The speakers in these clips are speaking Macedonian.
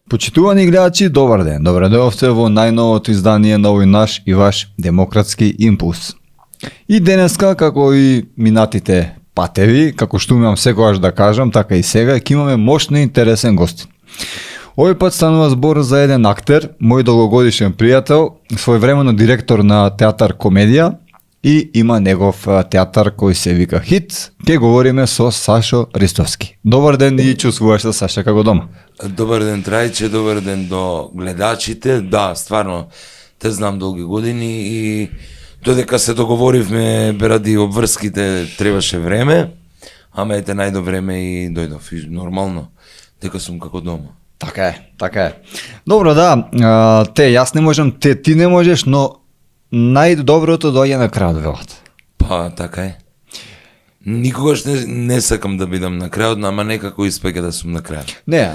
Почитувани гледачи, добар ден. Добре дојавте во најновото издание на овој наш и ваш демократски импулс. И денеска, како и минатите патеви, како што умеам секогаш да кажам, така и сега, ќе имаме мощно интересен гост. Овој пат станува збор за еден актер, мој долгогодишен пријател, своевремено директор на театар Комедија и има негов театар кој се вика Хит. Ке говориме со Сашо Ристовски. Добар ден и чувствуваш се, Саша, како дома? Добар ден, Трајче, добар ден до гледачите. Да, стварно, те знам долги години и додека се договоривме ради обврските требаше време, ама ете најдо време и дојдов. И нормално, дека сум како дома. Така е, така е. Добро, да, јас не можам, ти не можеш, но најдоброто доаѓа на крајот, велат. Па, така е. Никогаш не сакам да бидам на крајот, ама некако испеќа да сум на крајот. Не,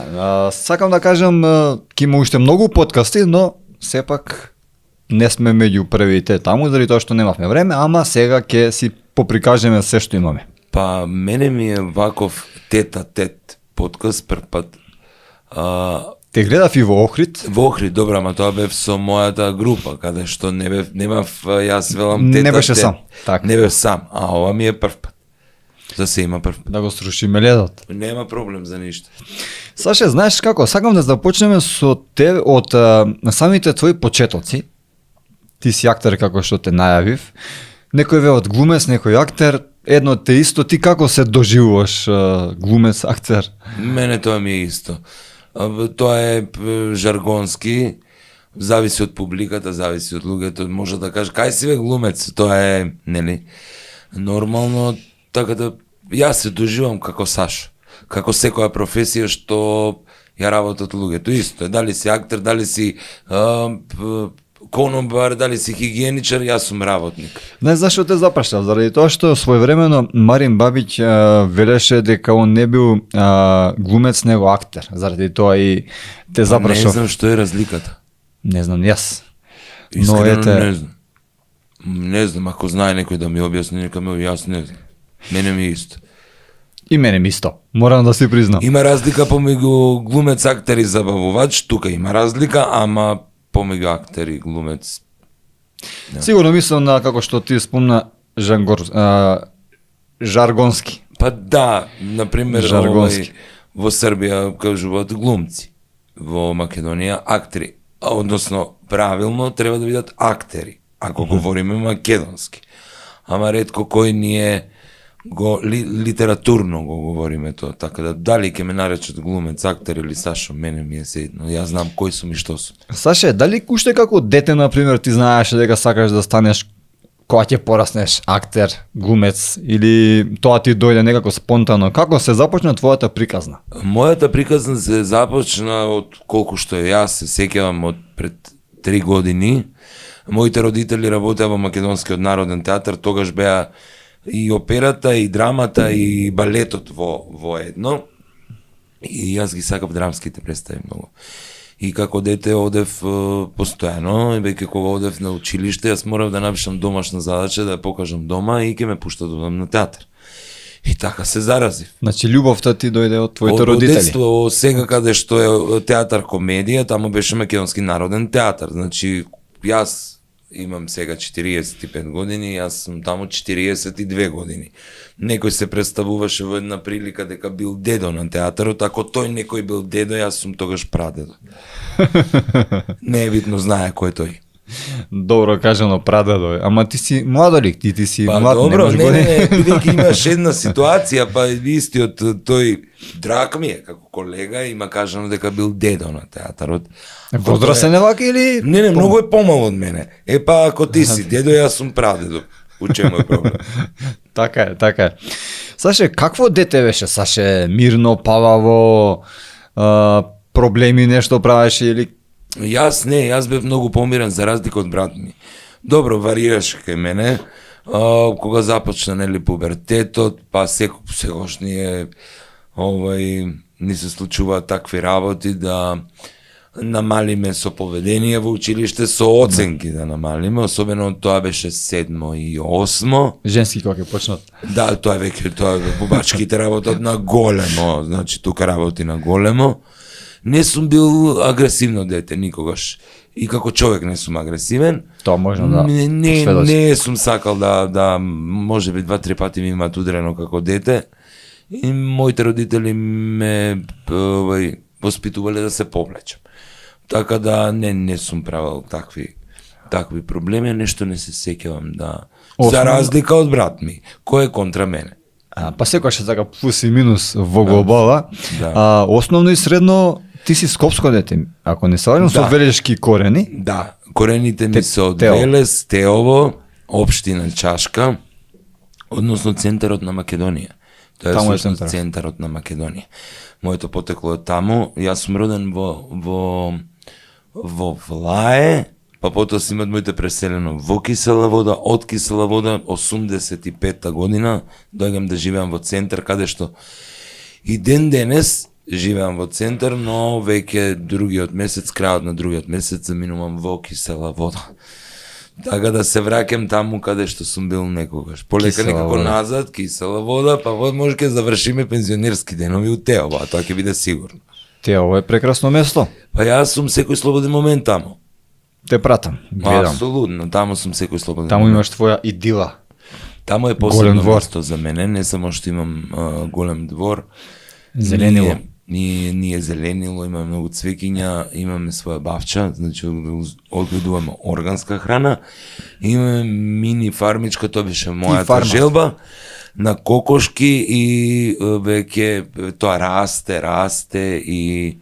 сакам да кажам, ќе има уште многу подкасти, но сепак не сме меѓу првите таму, заради тоа што немавме време, ама сега ќе си поприкажеме се што имаме. Па, мене ми е ваков тет-а-тет подкаст прв пат. Те гледав и во Охрид. Во Охрид, добра, ама тоа бев со мојата група, каде што немав, јас велам тет-а-тет. Не беше сам. Так. Не бев сам, а ова ми е прв пат. За се има прв пат. Да го срушиме ледот. Нема проблем за ништо. Саше, знаеш како, сакам да започнеме со те од самите твои почетоци. Ти си актер како што те најавив. Некој ве од глумец, некој актер, едно те исто. Ти како се доживуваш глумец, актер? Мене тоа ми е исто. Тоа е жаргонски, зависи од публиката, зависи од луѓето, може да каже кај си бе глумец, тоа е, нели, нормално, така да јас се доживам како Сашо, како секоја професија што ја работат луѓето, исто е, дали си актер, дали си конобар, дали си хигиеничар, јас сум работник. Знаеш зашто те запрашав? Заради тоа што своевремено Марин Бабич велеше дека он не бил глумец, него актер. Заради тоа и те запрашав. Не знам што е разликата. Не знам, јас. Искрено не знам. Не знам, ако знае некој да ми објасни, нека ме, јас не знам. Мене ми е исто. И мене ми исто. Морам да си признам. Има разлика помеѓу глумец, актер и забавувач, тука има разлика, ама помеѓу актер и глумец. Сигурно мислам на, како што ти спомна, жаргонски. Па да, например, во Србија кажуваат глумци, во Македонија актери, односно правилно треба да бидат актери, ако говориме македонски. Ама ретко кој ние литературно го говориме тоа, така да дали ќе ме наречат глумец, актер или Сашо, мене ми е седно. Јас знам кој сум и што сум. Саше, дали уште како дете, например, ти знаеше дека сакаш да станеш кога ќе пораснеш актер, глумец, или тоа ти дојде некако спонтано? Како се започна твојата приказна? Мојата приказна се започна од колку што јас се сеќавам од пред 3 години. Моите родители работеа во Македонскиот народен театар, тогаш беа и операта, и драмата, и балетот во едно. И јас ги сакав драмските представи многу. И како дете одев постојано, и веќе кога одев на училиште, јас морав да напишам домашна задача, да ја покажам дома и ќе ме пуштат да одам на театар. И така се заразив. Значи љубовта ти дојде од твоите родители? Од детство, сега каде што е театар Комедија, таму беше Македонски народен театар. Значи, јас имам сега 45 години, јас сум таму 42 години. Некој се представуваше во една прилика дека бил дедо на театарот, ако тој некој бил дедо, јас сум тогаш прадедо. Не е битно, знае кој тој. Добро кажано, прадедо. Ама ти си младолик, ти си Па млад, добро, немаш години. бидејќи имаш една ситуација, па истиот тој драг ми е како колега, има кажано дека бил дедо на театарот. Возрастен е вака или? Не, многу е помал од мене. Па ако ти си дедо, јас сум прадедо. У чему е проблем? Така е, така е. Саше, какво дете беше? Саше, мирно, пававо, проблеми нешто правеше или? Јас бев многу помирен за разлика од брат ми. Добро, варираше кај мене, кога започна нели пубертетот, па секогаш ни се случуваат такви работи да намалиме со поведение во училиште, со оценки да намалиме, особено тоа беше 7 и 8. Женски кога ќе почнат. Да, тоа е бубачките работат на големо, значи тука работи на големо. Не сум бил агресивно дете никогаш. И како човек не сум агресивен. Тоа можно да не сум сакал да можеби 2-3 пати ми имаат удрено како дете. И моите родители ме воспитувале да се повлечам. Така да не сум правил такви проблеми, нешто не се сеќавам да. За разлика од брат ми, кој е контра мене. Па секогаш е така плюс и минус во глобала. Да. Основно и средно ти си скопско дете, ако не се лажам, со велешки корени. Да, корените ми се од Велес, Теово, општина Чашка, односно центарот на Македонија. Тоа е всушност центарот на Македонија. Моето потекло е таму. Јас сум роден во Влае, па потоа си имат моите преселено во Кисела Вода, од Кисела Вода 85-та година доаѓам да живеам во центар, каде што и ден денес живеам во центар, но веќе другиот месец, крајот на другиот месец заминувам во Кисела Вода. Така да се враќам таму каде што сум бил некогаш. Полека некако назад, Кисела Вода, па може ќе завршиме пензионерски денови у Теово, а тоа ќе биде сигурно. Теово е прекрасно место. Па јас сум секој слободен момент таму. Те пратам, гледам. Апсолутно, таму сум секој слободен таму момент. Имаш твоја идила. Таму е посебно место за мене, не само што имам голем двор. Зеленило. Ние зеленило, имаме многу цвеќиња, имаме своја бавча, значи одгледуваме органска храна, имаме мини фармичка, тоа беше мојата желба, на кокошки и веќе тоа расте и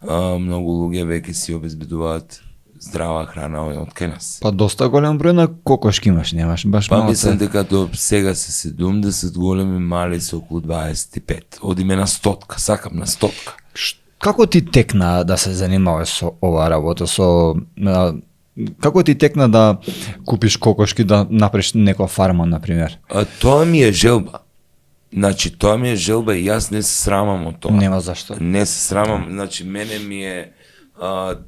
многу луѓе веќе си обезбедуваат здрава храна од кај нас. Па доста голем број на кокошки имаш, немаш баш малце. Па мислам дека до сега се 70, големи, мали се околу 25. Одиме на 100, сакам на 100. Како ти текна да се занимаваш со оваа работа, како ти текна да купиш кокошки, да направиш некоја фарма, например? Тоа ми е желба. Значи, тоа ми е желба и јас не се срамам од тоа. Нема зашто. Не се срамам, значи, мене ми е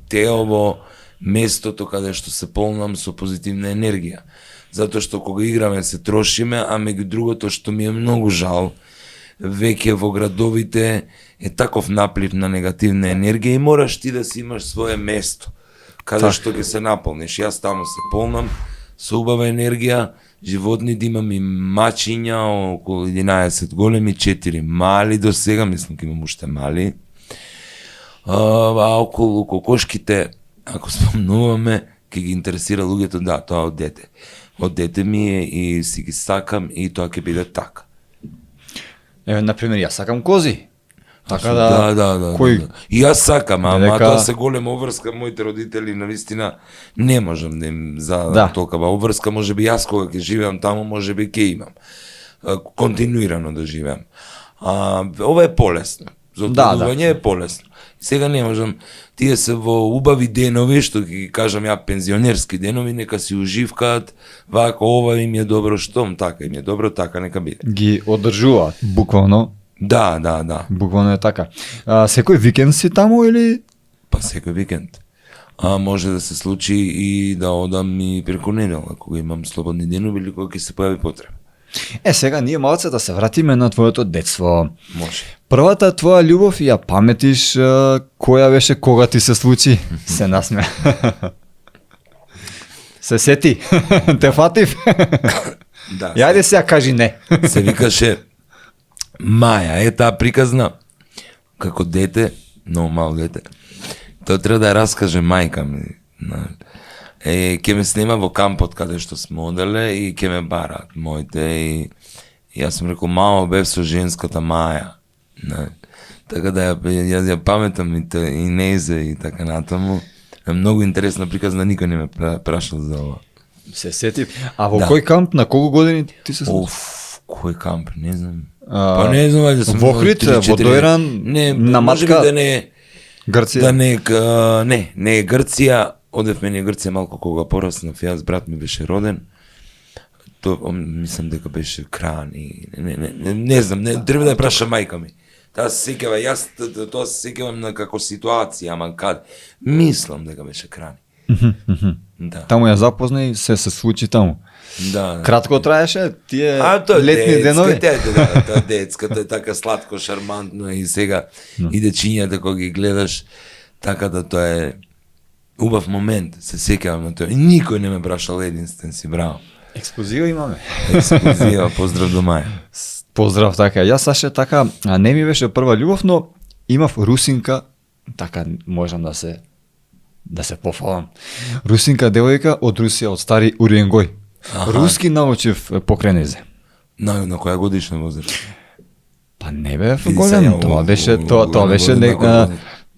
Теово местото каде што се полнам со позитивна енергија. Затоа што кога играме се трошиме, а меѓу другото што ми е многу жал, веќе во градовите е таков наплив на негативна енергија и мораш ти да си имаш свое место, каде што ќе се наполниш. Јас таму се полнам со убава енергија, животни да имам и мачиња, околу 11 големи, 4 мали до сега, мислам ке имам уште мали. А околу кокошките, ако спомнуваме, ќе ги интересира луѓето, да, тоа од дете. Од дете ми е и си ги сакам и тоа ќе биде така. Еве, например, јас сакам кози. Така да. И јас сакам, ама тоа се голема обврска, моите родители навистина не можам да им задам толкова обврска, можеби јас кога ќе живеам таму, можеби ќе имам. Континуирано да живеам. Ова е полесно. За одгледување е полесно. Сега не можам, тие се во убави денови, што ги кажам ја пензионерски денови, нека си уживкаат, вака ова им е добро, штом така им е добро, така нека биде. Ги одржуваат, буквално. Да. Буквално е така. Секој викенд си таму или? Па секој викенд. Може да се случи и да одам и преку недела, кога имам слободни денови или кога ќе се појави потреба. Сега ние малце да се вратиме на твоето детство. Може. Првата твоја љубов ја паметиш, која беше кога ти се случи? Се насме. Се сети? Те фатив? Да. Јајде сега кажи не. Се викаше Маја, таа приказна како дете, многу мал дете. Тоа треба да ја раскаже мајка ми. Ке ме снема во кампот каде што сме оделе и ке ме бараат моите и јас сум рекол мамо бев со женската Маја. Не. Така да ја паметам и Незе и така натаму. Е многу интересна приказна, никој не ме прашал за ова. Се сетив. А во кој камп, на колку години ти се случи? Кој камп, не знам. Па не знам, ајде сум во Охрид, во Дојран, не, на може Матка, би да не Грција. Да не е Грција, одевме не Грција малку кога пораснав, јас брат ми беше роден. Мислам дека беше Кран и не знам, треба да ја прашам мајка ми. Таа се сеќава, јас тоа се сеќавам на како ситуација, ама кад мислам дека беше Крани. Да. Таму ја запозна и се случи таму. Да. Кратко траеше тие тоа летни денови. Тоа детската е така сладко, шармантно и сега и дечињата кога ги гледаш, така да тоа е убав момент, се сеќавам на тоа. И никој не ме прашал единствен си, браво. Ексклузива имаме. Ексклузива, поздрав до Маја. Поздрав, така. Јас саше така, не ми беше прва љубов, но имав русинка, така можам да се пофалам. Русинка девојка од Русија, од стари Уриенгој. Руски научив покрај незе. На која годишна возраст? Па не бев голем, тоа беше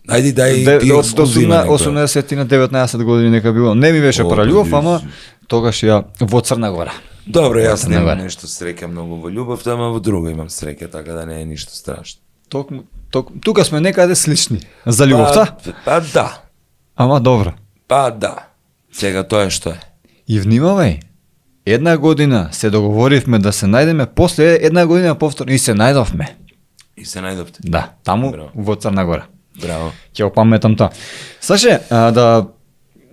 Ајде дај ти ексклузива. 18 на 19 години нека било. Не ми беше прва љубов, ама тогаш ја во Црна Гора. Добро, јас немам нешто среќа многу во љубовта, ама во друго имам среќа, така да не е ништо страшно. Тука сме некаде слични. За љубовта? Па да. Ама добро. Па да. Сега тоа е што е. И внимавај, една година се договоривме да се најдеме, после една година повторно и се најдовме. И се најдовте? Да, таму во Црна Гора. Браво. Ќе опаметам тоа. Саше, да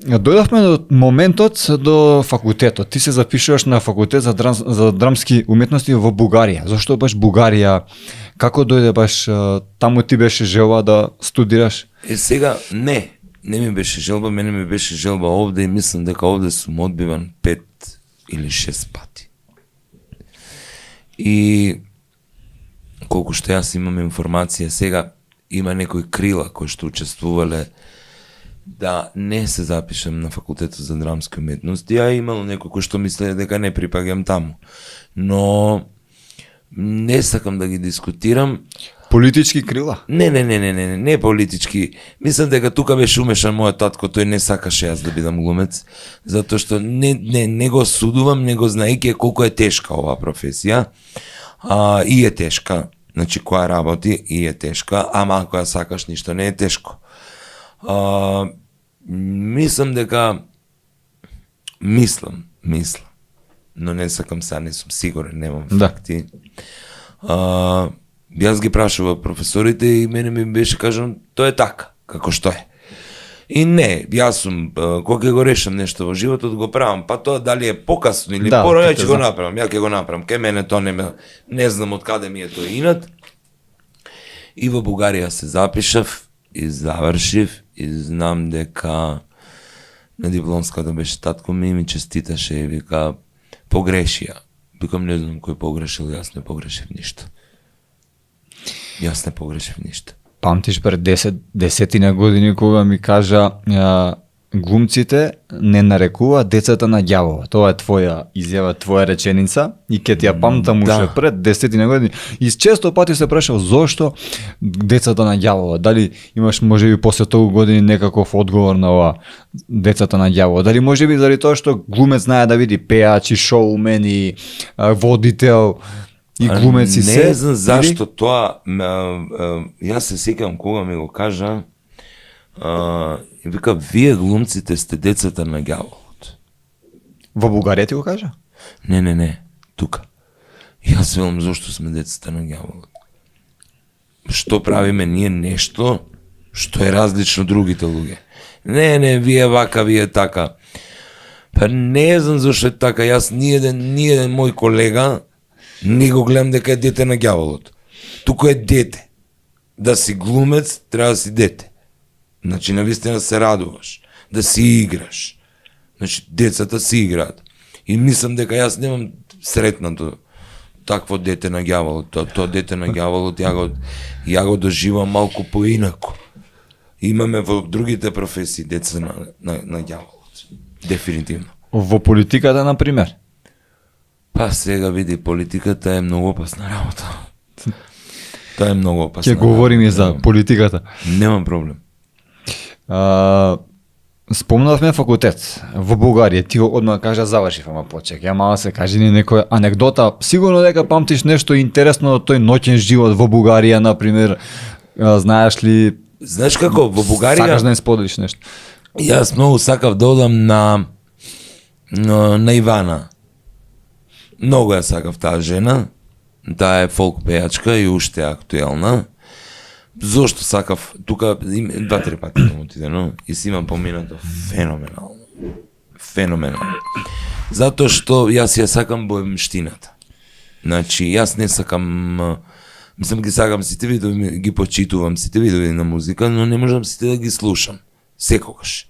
дојдовме до моментот до факултетот. Ти се запишуваш на факултет за драмски уметности во Бугарија. Зошто баш Бугарија? Како дојде баш таму ти беше желба да студираш? Сега не ми беше желба, мене ми беше желба овде и мислам дека овде сум одбиван 5 или 6 пати. И колку што јас имам информација, сега има некои крила кои што учествувале да не се запишам на факултетот за драмски уметности, а имало некои кои што мислеле дека не припаѓам таму. Но не сакам да ги дискутирам. Политички крила? Не политички. Мислам дека тука беше умешан мојот татко, тој не сакаше јас да бидам глумец, затоа што не го судувам, не го знаејќи колку е тешка оваа професија. И е тешка, значи која работи и е тешка, ама ако ја сакаш ништо не е тешко. Мислам дека мислам, но не сакам сега, не сум сигурен, немам факти. Јас ги прашував професорите и мене ми беше кажано тоа е така, како што е. И не, јас сум, кога ќе го решам нешто во животот, го правам, па тоа дали е покасно или порано, ќе го направам, ја ќе го направам, ке мене тоа не знам од каде ми е тој инат. И во Бугарија се запишав и завршив и знам дека на дипломската беше татко ми честиташе и вика погрешија. Викам не знам кој погрешил, јас не погрешив ништо. Јас не погрешив ништо. Памтиш пред 10 години кога ми кажа глумците не нарекуваат децата на ѓавола. Тоа е твоја изјава, твоја реченица и ке ти ја памтам уште пред 10 години. И често пати се прашав зошто децата на ѓавола. Дали имаш можеби после толку години некаков одговор на ова децата на ѓавола? Дали можеби заради тоа што глумец знае да види пеач и шоумен и водител и глумец и се? Не знам зашто тоа, јас се сеќавам кога ми го кажа, и вика, вие глумците сте децата на ѓаволот. Во Бугарија ти го кажа? Не, тука. Јас велам зашто сме децата на ѓаволот. Што правиме ние нешто што е различно од другите луѓе. Не, вие вака, вие така. Па не знам зашто е така, јас ниеден мој колега не го гледам дека е дете на ѓаволот. Тука е дете. Да си глумец, треба да си дете. Значи, навистина се радуваш, да си играш. Значи, децата си играат. И мислам дека јас немам сретнато такво дете на ѓаволот. Тоа дете на ѓаволот ја го доживам малку поинако. Имаме во другите професии деца на ѓаволот. Дефинитивно. Во политиката, на пример. Па сега види, политиката е многу опасна работа. Тоа е многу опасна. Ќе говорим и за политиката. Немам проблем. Спомнавме факултет во Бугарија, ти одма кажа завршив, ама почекај, мала се кажи ни некоја анегдота, сигурно дека памтиш нешто интересно од тој ноќен живот во Бугарија, на пример, знаеш ли? Знаеш како, во Бугарија... Сакаш да не споделиш нешто? Јас многу сакав да одам на Ивана. Многу ја сакав таа жена, таа е фолк пејачка и уште е актуелна. Зошто сакав, тука 2-3 пати да отидено и си имам поминато феноменално. Феноменално. Затоа што јас ја сакам боемштината. Значи, јас не сакам, мислам ги сакам сите видови, ги почитувам сите видови на музика, но не можам сите да ги слушам. Секогаш.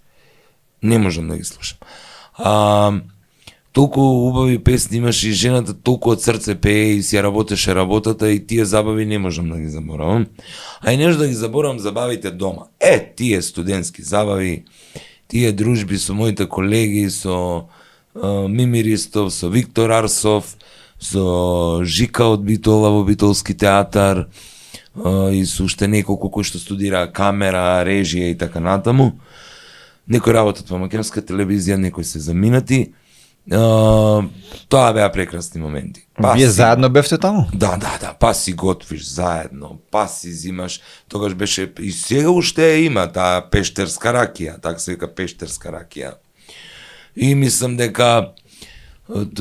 Не можам да ги слушам. Толку убави песни имаш и жената толку од срце пее и си ја работеше работата и тие забави не можам да ги заборавам. А и нешто да ги заборавам забавите дома. Тие студентски забави, тие дружби со моите колеги, со Мими Ристов, со Виктор Арсов, со Жика од Битола во Битолски театар и со уште неколку кои што студира камера, режија и така натаму. Некои работат во македонска телевизија, некои се заминати. Тоа беа прекрасни моменти. Вие заедно бевте таму? Да, па си готвиш заедно, па си зимаш, тогаш беше, и сега уште има таа пештерска ракија, така се вика пештерска ракија. И мислам дека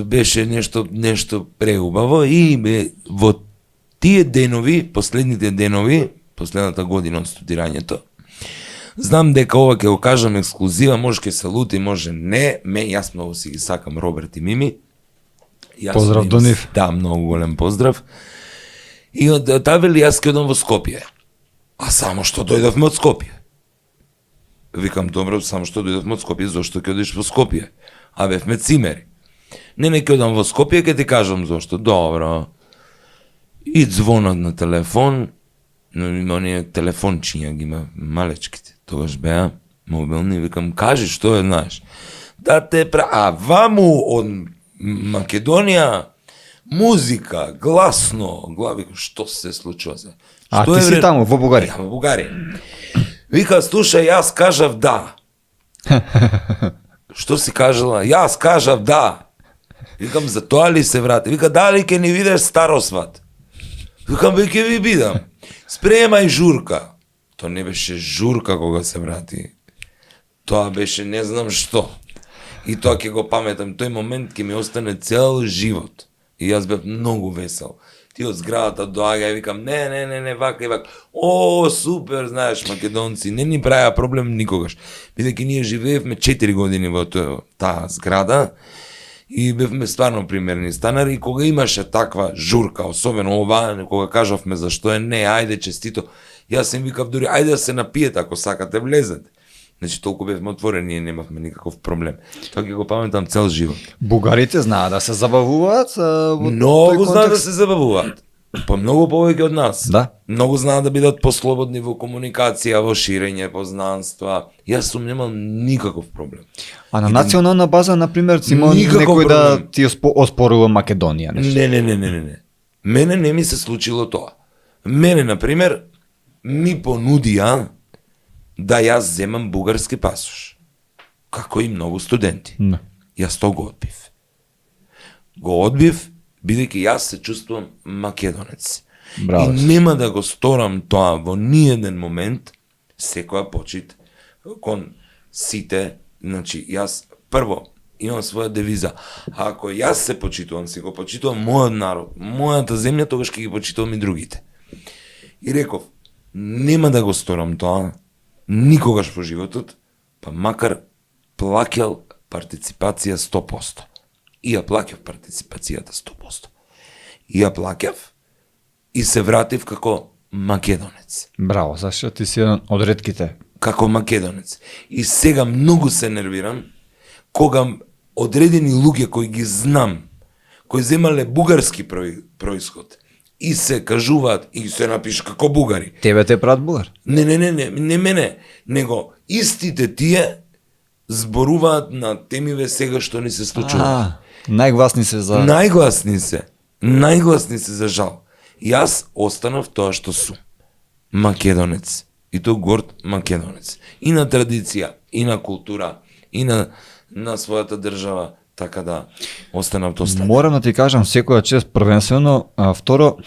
беше нешто преубаво и во тие денови, последните денови, последната година од студирањето, знам дека ова ќе го кажам ексклузива, може ќе се лути, може не, јас многу си ги сакам Роберт и Мими. Поздрав до нив. Да, многу голем поздрав. И таа вели, јас ќе одам во Скопје. А само што дојдовме од Скопје. Викам, добро, само што дојдовме од Скопје, зошто ќе одиш во Скопје? А бевме цимери. Не ќе одам во Скопје, ќе ти кажам зошто. Добро. И звонат на телефон, но има оние телефончиња, ги има малечките. Тогаш беа мобилни, викам, кажи што е, знаеш. Да те ваму од Македонија, музика, гласно, викам, што се случува се? А ти си таму, во Бугарија? Во Бугарија. Вика, слушај, јас кажав да. Што си кажала? Јас кажав да. Викам, за тоа ли се врати? Вика, дали ќе ни видиш старосват? Викам, бе, ќе ви бидам. Спремај журка. Тоа не беше журка кога се врати. Тоа беше не знам што. И тоа ќе го паметам. Тој момент ќе ми остане цел живот. И јас бев многу весел. Ти од зградата доаѓа и викам, не, вака и вака. О, супер, знаеш, македонци, не ни правеа проблем никогаш. Бидејќи ние живеевме 4 години во таа зграда и бевме стварно примерни станари и кога имаше таква журка, особено ова, кога кажавме зашто е не, ајде честито, јас им викав дури, ајде да се напиете ако сакате, влезете. Значи толку бевме отворени, ние немавме никаков проблем. Тоа ќе го паметам цел живот. Бугарите знаат да се забавуваат? Многу знаат да се забавуваат. Па многу повеќе од нас. Да. Многу знаат да бидат послободни во комуникација, во ширење познанства. Јас сум немал никаков проблем. А на национална база, на пример, си има некој да ти оспорува Македонија, нешто? Не. Мене не ми се случило тоа. Мене, на пример, ми понудија да јас земам бугарски пасош. Како и многу студенти. Не. Јас тоа го одбив. Го одбив, бидејќи јас се чувствувам македонец. Браво. И нема да го сторам тоа во ниеден момент, секоја почит кон сите, значи јас прво имам своја девиза. А ако јас се почитувам, си го почитувам мојот народ, мојата земја, тогаш ќе ги почитувам и другите. И реков, нема да го сторам тоа, никогаш во животот, па макар плаќал партиципација 100%. И ја плаќав партиципацијата 100%. И ја плаќав и се вратив како македонец. Браво, зашто ти си еден од ретките. Како македонец. И сега многу се нервирам кога одредени луѓе кои ги знам, кои земале бугарски происход и се кажуваат и се напише како бугари. Тебе те прават бугар? Не мене, него истите тие зборуваат на темиве сега што ни се случува. Најгласни се за... Најгласни се за жал. Јас останав тоа што сум. Македонец. И то горд македонец. И на традиција, и на култура, и на својата држава, така да останав тоа стане. Морам да ти кажам секоја чест првенствено, второ,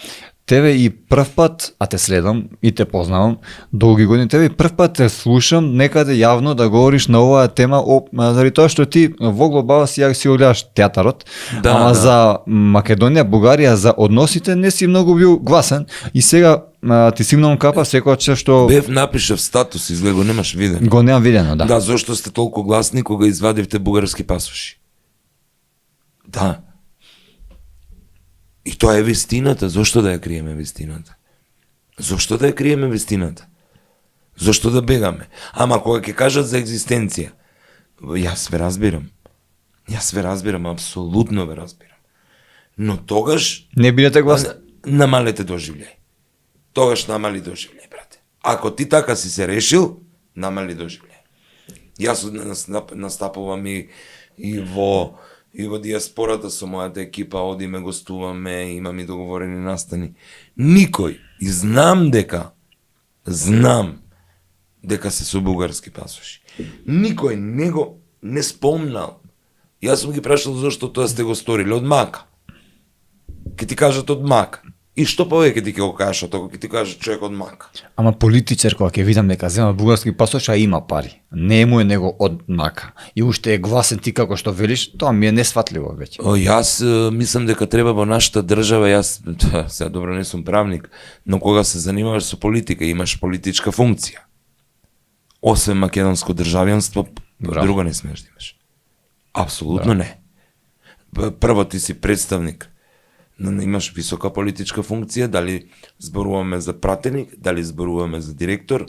тебе и прв пат, а те следам и те познавам долги години, тебе и прв пат те слушам некаде јавно да говориш на оваа тема, заради тоа што ти во глобала си ја си гледаш театарот, ама за Македонија, Бугарија, за односите не си многу бил гласен и сега ти симнам капа секоја чест што... Бев напишав статус, изгледа го немаш видено. Го немам видено, да. Да, зошто сте толку гласни кога извадивте бугарски пасоши? Да. И тоа е вистината, зошто да ја криеме вистината? Зошто да ја криеме вистината? Зошто да бегаме? Ама кога ќе кажат за екзистенција, јас ве разбирам, апсолутно ве разбирам. Но тогаш... Не бидете гласни? Намалете доживљај. Тогаш намали доживљај, брате. Ако ти така си се решил, намали доживљај. Јас настапувам и во диаспората со мојата екипа, одиме, гостуваме, имам и договорени настани. Никој, и знам дека се со бугарски пасоши. Никој не спомнал. Јас сум ги прашал зашто тоа сте го сторили од мака. Ке ти кажат од мака. И што повеќе ти ќе го кажеш од тоа, ќе ти кажат човек од мака. Ама политичар кога ќе видам дека зема бугарски пасош, а има пари. Не му е него од мака. И уште е гласен ти како што велиш, тоа ми е несватливо веќе. Јас мислам дека треба во нашата држава, сега добро не сум правник, но кога се занимаваш со политика, имаш политичка функција. Освен македонско државјанство, друго не смееш да имаш. Апсолутно не. Прво ти си представник, имаш висока политичка функција, дали зборуваме за пратеник, дали зборуваме за директор,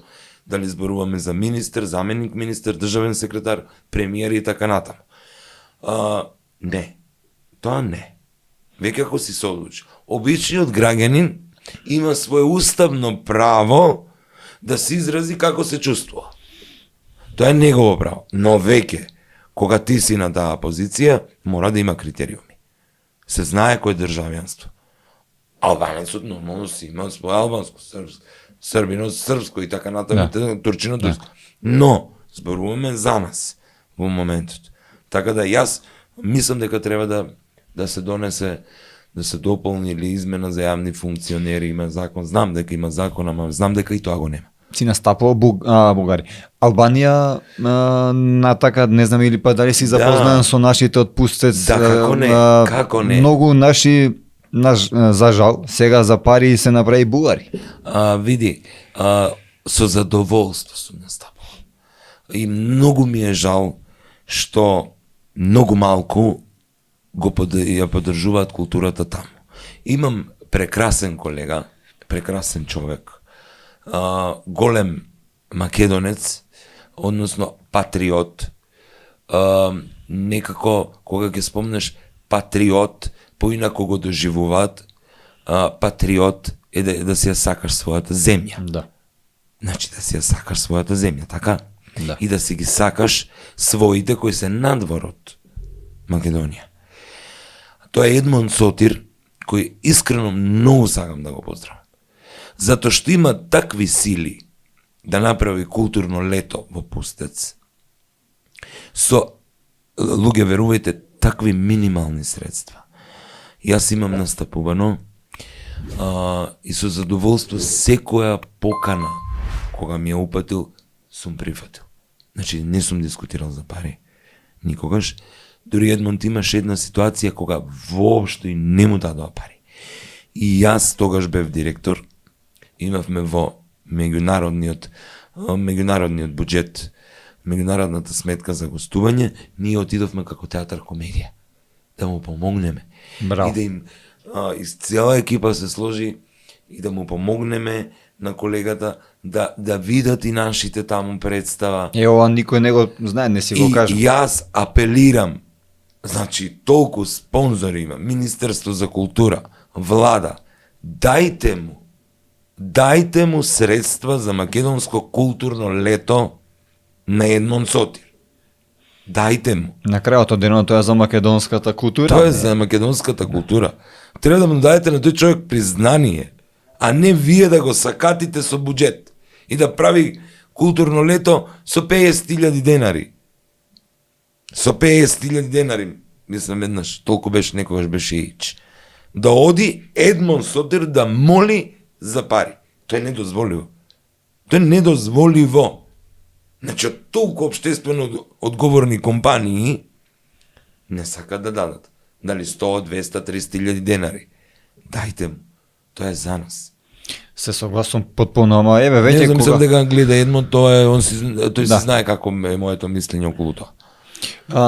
дали зборуваме за министер, заменик министер, државен секретар, премиер и така натаму. Не. Тоа не. Веќе ако си се одлучи. Обичниот граѓанин има свое уставно право да се изрази како се чувствува. Тоа е негово право. Но веќе, кога ти си на таа позиција, мора да има критериуми. Се знае кој е државјанство. Албанецот нормално си има своје албанско, србинот српско и така натаму, турчинот турско. Но зборуваме за нас во моментот. Така да јас мислам дека треба да се донесе, да се дополни или измена за јавни функционери, има закон, знам дека има закон, ама знам дека и тоа го нема. Си настапува Бугари. Албанија, на така, не знам или па дали си запознаен со нашите отпустец. Да, како не. Многу наши, за жал, сега за пари се направи Бугари. Види, со задоволство сум настапувал. И многу ми е жал што многу малку ја поддржуваат културата таму. Имам прекрасен колега, прекрасен човек, голем македонец, односно патриот, некако кога ќе спомнеш патриот, поинако го доживуваат, патриот е да си ја сакаш својата земја. Да. Значи да си ја сакаш својата земја, така? Да. И да си ги сакаш своите кои се надвор од Македонија. Тоа е Едмон Сотир, кој искрено многу сакам да го поздравам. Затоа што има такви сили да направи културно лето во Пустец, со, луѓе, верувајте, такви минимални средства. Јас имам настапувано и со задоволство секоја покана кога ми ја упатил, сум прифатил. Значи, не сум дискутирал за пари. Никогаш. Дури Едмонт имаше една ситуација кога воопшто и не му дадоа пари. И јас тогаш бев директор, имавме во меѓународниот буџет, меѓународната сметка за гостување, ние отидовме како театар комедија да му помогнеме. Браво. И да им из цела екипа се сложи и да му помогнеме на колегата да видат и нашите таму представа. Ова никој не го знае, не си го кажа. И јас апелирам, значи толку спонзори има, Министерство за култура, влада, дајте му средства за македонско културно лето на Едмон Сотир. Дајте му. На крајот од денот тоа е за македонската култура. Тоа е за македонската култура. Треба да му дадете на тој човек признание, а не вие да го сакатите со буџет и да прави културно лето со 50.000 денари. Со 50.000 денари, мислам еднаш, толку беше, некогаш беше ич. Да оди Едмон Сотир да моли за пари. Тоа е недозволиво. Тоа е недозволиво. Значи, од толку општествено одговорни компании не сакат да дадат. Дали 100, 200, 300.000 денари. Дајте му. Тоа е за нас. Се согласувам потполно, ама еве Не веќе знам, мислам дека гледа Едмон, тој Да. се знае како е моето мислење околу тоа.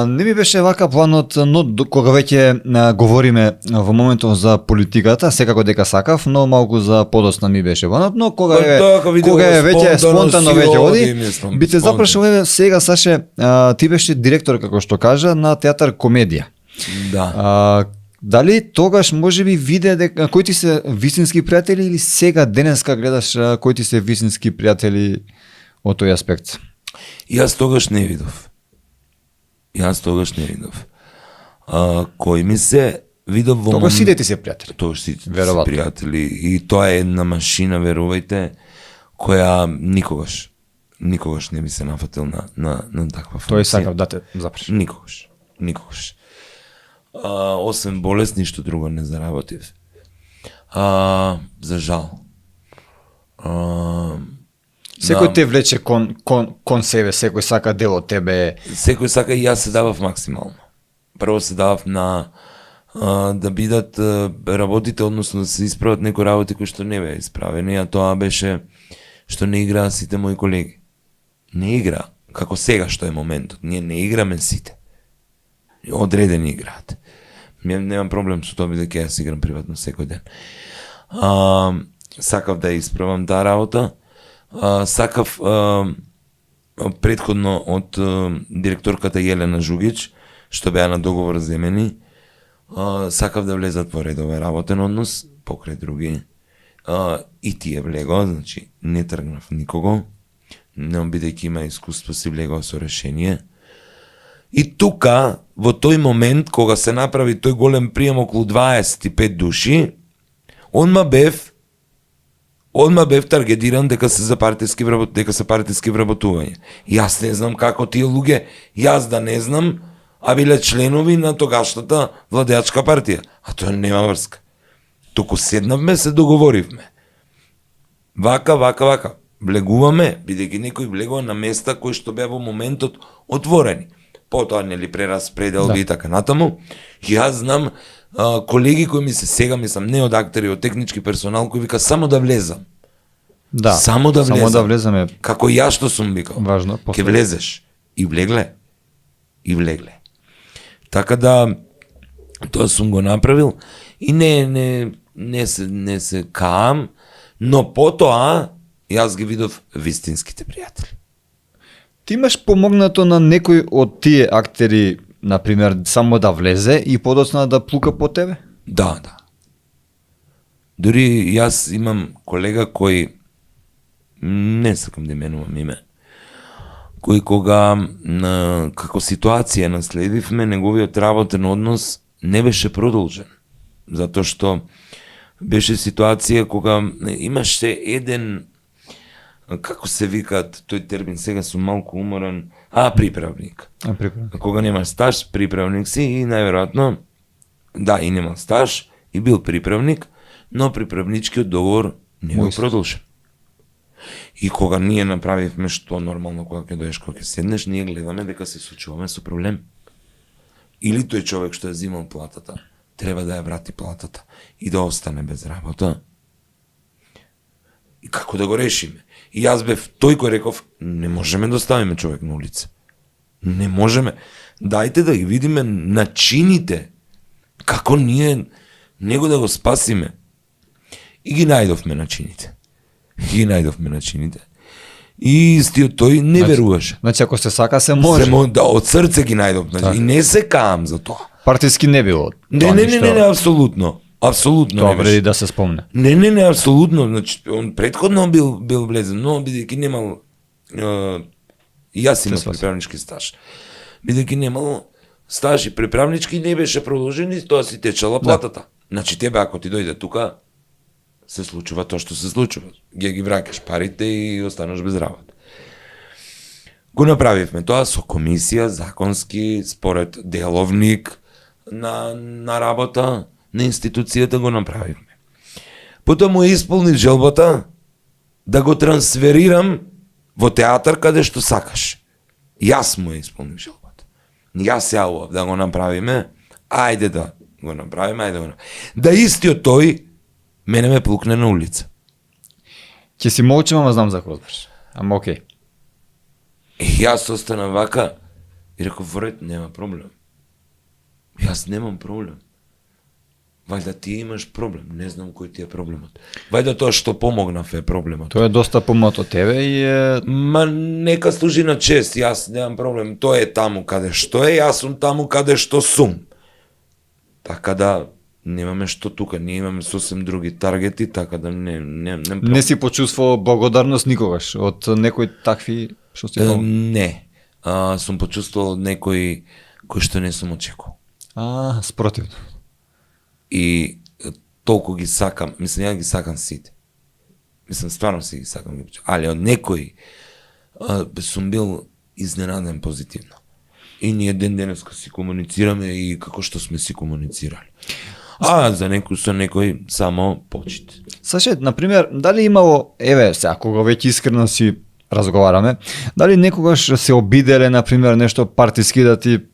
Не ми беше вака планот, но кога веќе говориме во моментов за политиката, секако дека сакав, но малку за подосна ми беше планот, но кога Па, тоа, кога видов е веќе спонтано си веќе оди, оди, мислам, би те спонтано. запрашал, еве сега Саше, ти беше директор како што кажа на театар Комедија. Да. Дали тогаш можеби виде дека кои ти се вистински пријатели или сега денеска гледаш кои ти се вистински пријатели од тој аспект? Јас тогаш не видов. Кој ми се видов во Тогаш сите ти се пријатели. Тогаш сите Веројатно. пријатели. И тоа е една машина, верувајте, која никогаш не би се нафатил на таква функција. Тој сакав да те запреш. Никогаш. Освен болест, ништо друго не заработив. За жал. Секој те влече кон себе, секој сака дел од тебе. Секој сака и јас се давав максимално. Прво се давав на да бидат работите, односно да се исправат некои работи кои што не беа исправени, а тоа беше што не играа сите мои колеги. Не игра, како сега што е моментот. Ние не играме сите. Одредени играат. Немам проблем со тоа, бидејќи јас играм приватно секој ден. Сакав да исправам таа работа. Сакав предходно од директорката Јелена Жугич, што беа на договор земени, сакав да влезат во редовен работен однос, покрај други. И тие влего, значи не тргнав никого, не бидејќи има искуство си влегов со решение. И тука, во тој момент, кога се направи тој голем прием околу 25 души, одма бев таргетиран дека се за партиски вработување. Јас не знам како тие луѓе, јас да не знам, а биле членови на тогашната владеачка партија. А тоа нема врска. Току седнавме, се договоривме. Вака. Влегуваме, бидејќи некој влегува на места кои што беа во моментот отворени. Потоа нели прераспределби и така натаму. Јас знам колеги кои ми се сега, мислам, не од актери, од технички персонал, кои вика само да влезам. Да. Само да влезаме. Како ја што сум викал. Важно. Ке влезеш. И влегле. Така да тоа сум го направил и не се каам, но потоа јас ги видов вистинските пријатели. Ти имаш помогнато на некој од тие актери, например, само да влезе и подоцна да плука по тебе? Да. Дури јас имам колега кој, не сакам да именувам име, кој кога како ситуација наследивме, неговиот работен однос не беше продолжен. Затоа што беше ситуација кога имаше еден, како се викаат тој термин, сега сум малку уморен, приправник. Кога немаш стаж, приправник си и најверојатно, да, и нема стаж, и бил приправник, но приправничкиот договор не бил продолжен. И кога ние направивме што нормално, кога ќе доеш, кога ќе седнеш, ние гледаме дека се случуваме со проблем. Или тој човек што ја земал платата, треба да ја врати платата и да остане без работа. И како да го решиме? И јас бев тој кој реков, не можеме да оставиме човек на улица. Не можеме. Дајте да ги видиме начините, како ние него да го спасиме. И ги најдовме начините. И истиот тој не веруваше. Значи, ако се сака, се може. Да, од срце ги најдовме. И не се каам за тоа. Партиски не било. Не, апсолутно. Апсолутно тоа не беше. вреди да се спомне. Не, апсолутно. Значи, он предходно бил влезен, но бидејќи немал и јас имам приправнички стаж. бидејќи немало стаж и приправнички не беше продолжен и тоа си течала платата. Значи тебе ако ти дојде тука, се случува тоа што се случува. Ги враќаш парите и останаш без работа. Го направивме тоа со комисија, законски, според деловник на работа, на институцијата го направивме. Потоа му исполнив желбата да го трансферирам во театар каде што сакаш. Јас му исполнив желбата. Јас јавував да го направиме, ајде да го направиме, ајде да го направиме. Да истиот тој мене ме плукне на улица. Ќе си молчам, ама знам за кој збориш. Ама окей. И јас останав вака и реков, вред, нема проблем. Јас немам проблем. Вајда ти имаш проблем, не знам кој ти е проблемот. Вајда тоа што помогнав е проблемот. Тоа е доста помалку од тебе и е... Ма нека служи на чест, јас немам проблем. Тоа е таму каде што е, јас сум таму каде што сум. Така да немаме што тука, ние имаме сосем други таргети, така да не Не си почувствувал благодарност никогаш од некои такви што си помогнал? Не. Сум почувствувал некои кои што не сум очекувал. Спротивно. И толку ги сакам, мислам, ја ги сакам сите. Мислам, стварно си ги сакам, али од некои сум бил изненаден позитивно. И ние ден денеска си комуницираме и како што сме си комуницирали. За некој со некој само почит. Саше, например, дали имало, сега кога веќе искрено си разговараме, дали некогаш се обиделе, например, нешто партиски да ти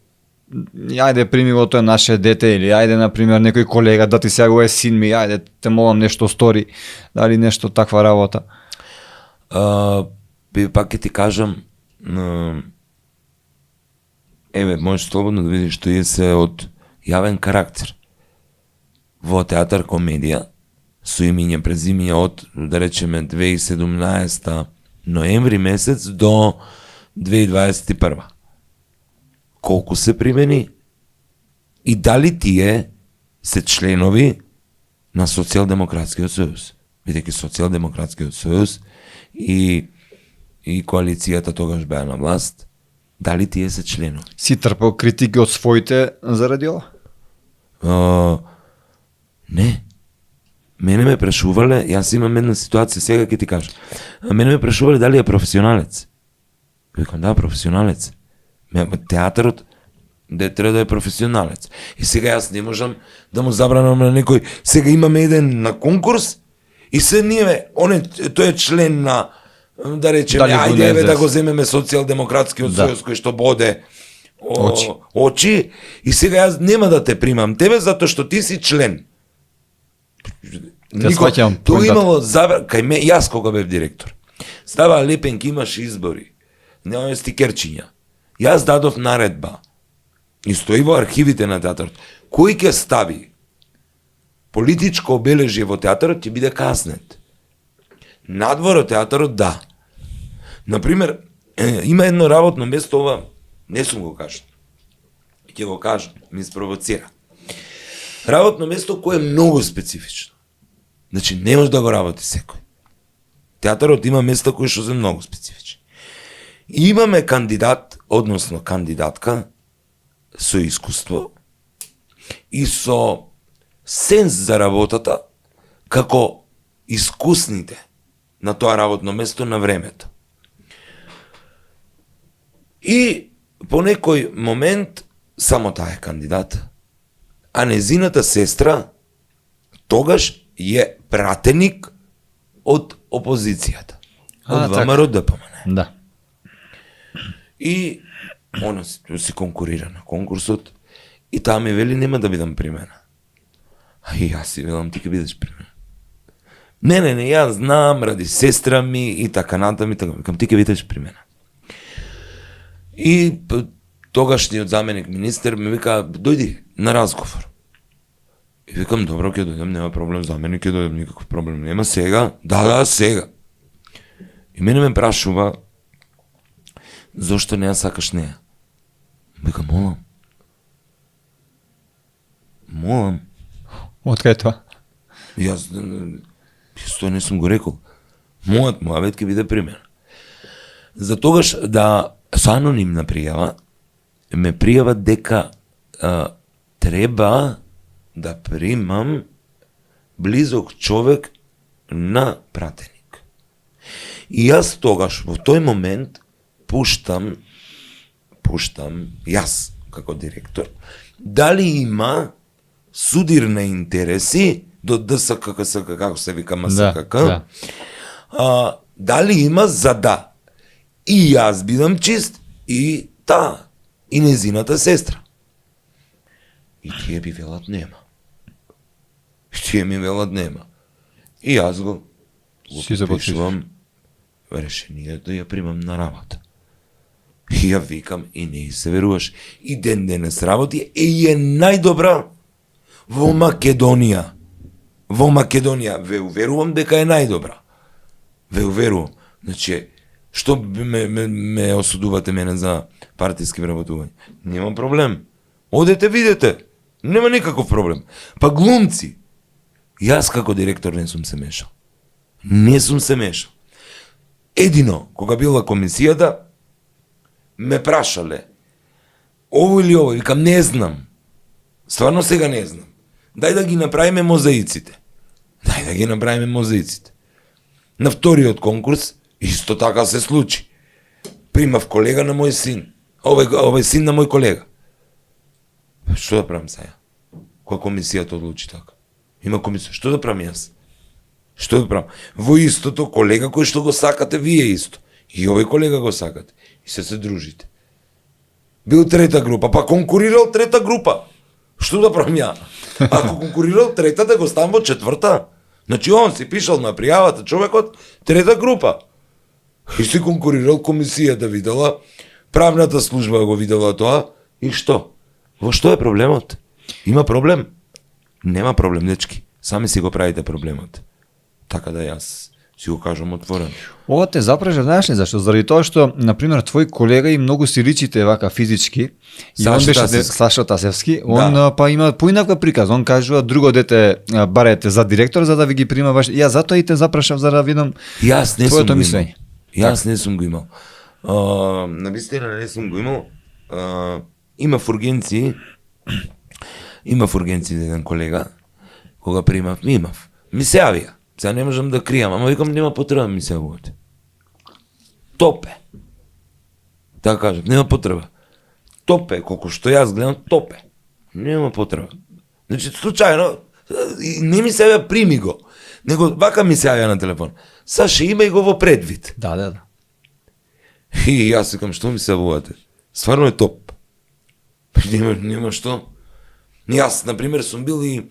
ајде прими во тоа наше дете или ајде например некој колега да ти сега е син ми, ајде те молам нешто стори, дали нешто таква работа? Пак ќе ти кажам, можеш слободно да видиш што се од јавен карактер. Во театар комедија со имиња презимиња од, да речеме, 2017 ноември месец до 2021. Колку се примени и дали тие се членови на Социјалдемократскиот сојуз. Бидејќи Социјалдемократскиот сојуз и коалицијата тогаш беа на власт, дали тие се членови? Си трпел критики од своите заради ова? Не. Мене ме прашувале, јас имам една ситуација, сега ќе ти кажам. Мене ме прашувале дали е професионалец. Викам, да, професионалец. Театарот треба да е професионалец. И сега јас не можам да му забранам на некој. Сега имаме еден на конкурс и се ние, тој е член на, да речеме, ајде да го земеме Социјалдемократскиот сојуз кој што боде очи и сега јас нема да те примам тебе затоа што ти си член. Тоа имало кај ме, јас кога бев директор. Става лепенки, имаш избори. Немаме стикерчиња. Јас дадов наредба и стои во архивите на театарот. Кој ќе стави политичко обележје во театарот ќе биде казнет. Надвор од театарот да. Например, има едно работно место, ова не сум го кажал. Ќе го кажам, ми спровоцира. Работно место кое е многу специфично. Значи не може да го работи секој. Театарот има места кои што се многу специфични. И имаме кандидат, односно кандидатка со искуство и со сенс за работата како искусните на тоа работно место на времето. И по некој момент само таа е кандидат, а незината сестра тогаш е пратеник од опозицијата. Од ВМРО ДПМН. Да. И она си конкурира на конкурсот и таа ми вели нема да бидам примена. А и јас си велам ти ќе бидеш примена. Не, јас знам ради сестра ми и така натаму, викам ти ќе бидеш примена. И тогашниот заменик министер ми вика дојди на разговор. И викам добро ќе дојдам, нема проблем, заменик ќе дојдам, никаков проблем нема сега. Да, сега. И мене ме прашува зошто не ја сакаш неја? Вика, молам. Од кај тоа? Јас тоа не сум го рекол. Мојот муабет ќе биде пример. За тогаш да со анонимна пријава ме пријава дека треба да примам близок човек на пратеник. И јас тогаш, во тој момент, пуштам јас, како директор, дали има судир на интереси до ДСККС, како се вика МСКК, дали има за да и јас бидам чист, и и незината сестра. И тие би велат нема. Тие ми велат нема. И јас го подпишувам решението и ја примам на работа. И ја викам и не се веруваш. И ден денес работи и е најдобра во Македонија. Во Македонија. Ве уверувам дека е најдобра. Ве уверувам. Значи, што ме осудувате мене за партиски вработување? Немам проблем. Одете, видете. Нема никаков проблем. Па глумци. Јас како директор не сум се мешал. Не сум се мешал. Едино, кога била комисијата, ме прашале ово или ово, викам не знам. Стварно сега не знам. Дај да ги направиме мозаиците. На вториот конкурс исто така се случи. Примав колега на мој син. Овој син на мој колега. Што да правам сега? Која комисијата одлучи така? Има комисија. Што да правам јас? Што да правам? Во истото колега кој што го сакате вие исто. И овој колега го сакате. И се дружите. Бил трета група, па конкурирал трета група. Што да правам ја? Ако конкурирал трета, да го ставам во четврта. Значи он си пишал на пријавата човекот трета група. И си конкурирал, комисијата видела, правната служба го видела тоа. И што? Во што е проблемот? Има проблем? Нема проблем, дечки. Сами си го правите проблемот. Така да јас си го кажам отворено. Ова те запрежа, знаеш ли зашто? Заради тоа што, например, твој колега и многу си личите вака физички. И он беше Саша Тасевски, он па има поинаква приказ. Он кажува друго дете барете за директор за да ви ги прима ваш. Ја затоа и те запрашав за да видам твоето мислење. Јас не сум го имал. Навистина не сум го имал. Има фургенци еден колега, кога примав, ми се јавија. Сега не можам да кријам, ама викам нема потреба да ми се јавувате. Топе. Така кажам, нема потреба. Топе, колку што јас гледам, топе. Нема потреба. Значи, случајно, не ми се јавја, прими го. Него вака ми се јавја на телефон. Саше, има и го во предвид. Да. И јас викам, што ми се јавувате? Стварно е топ. Нема што. Јас, например, сум бил и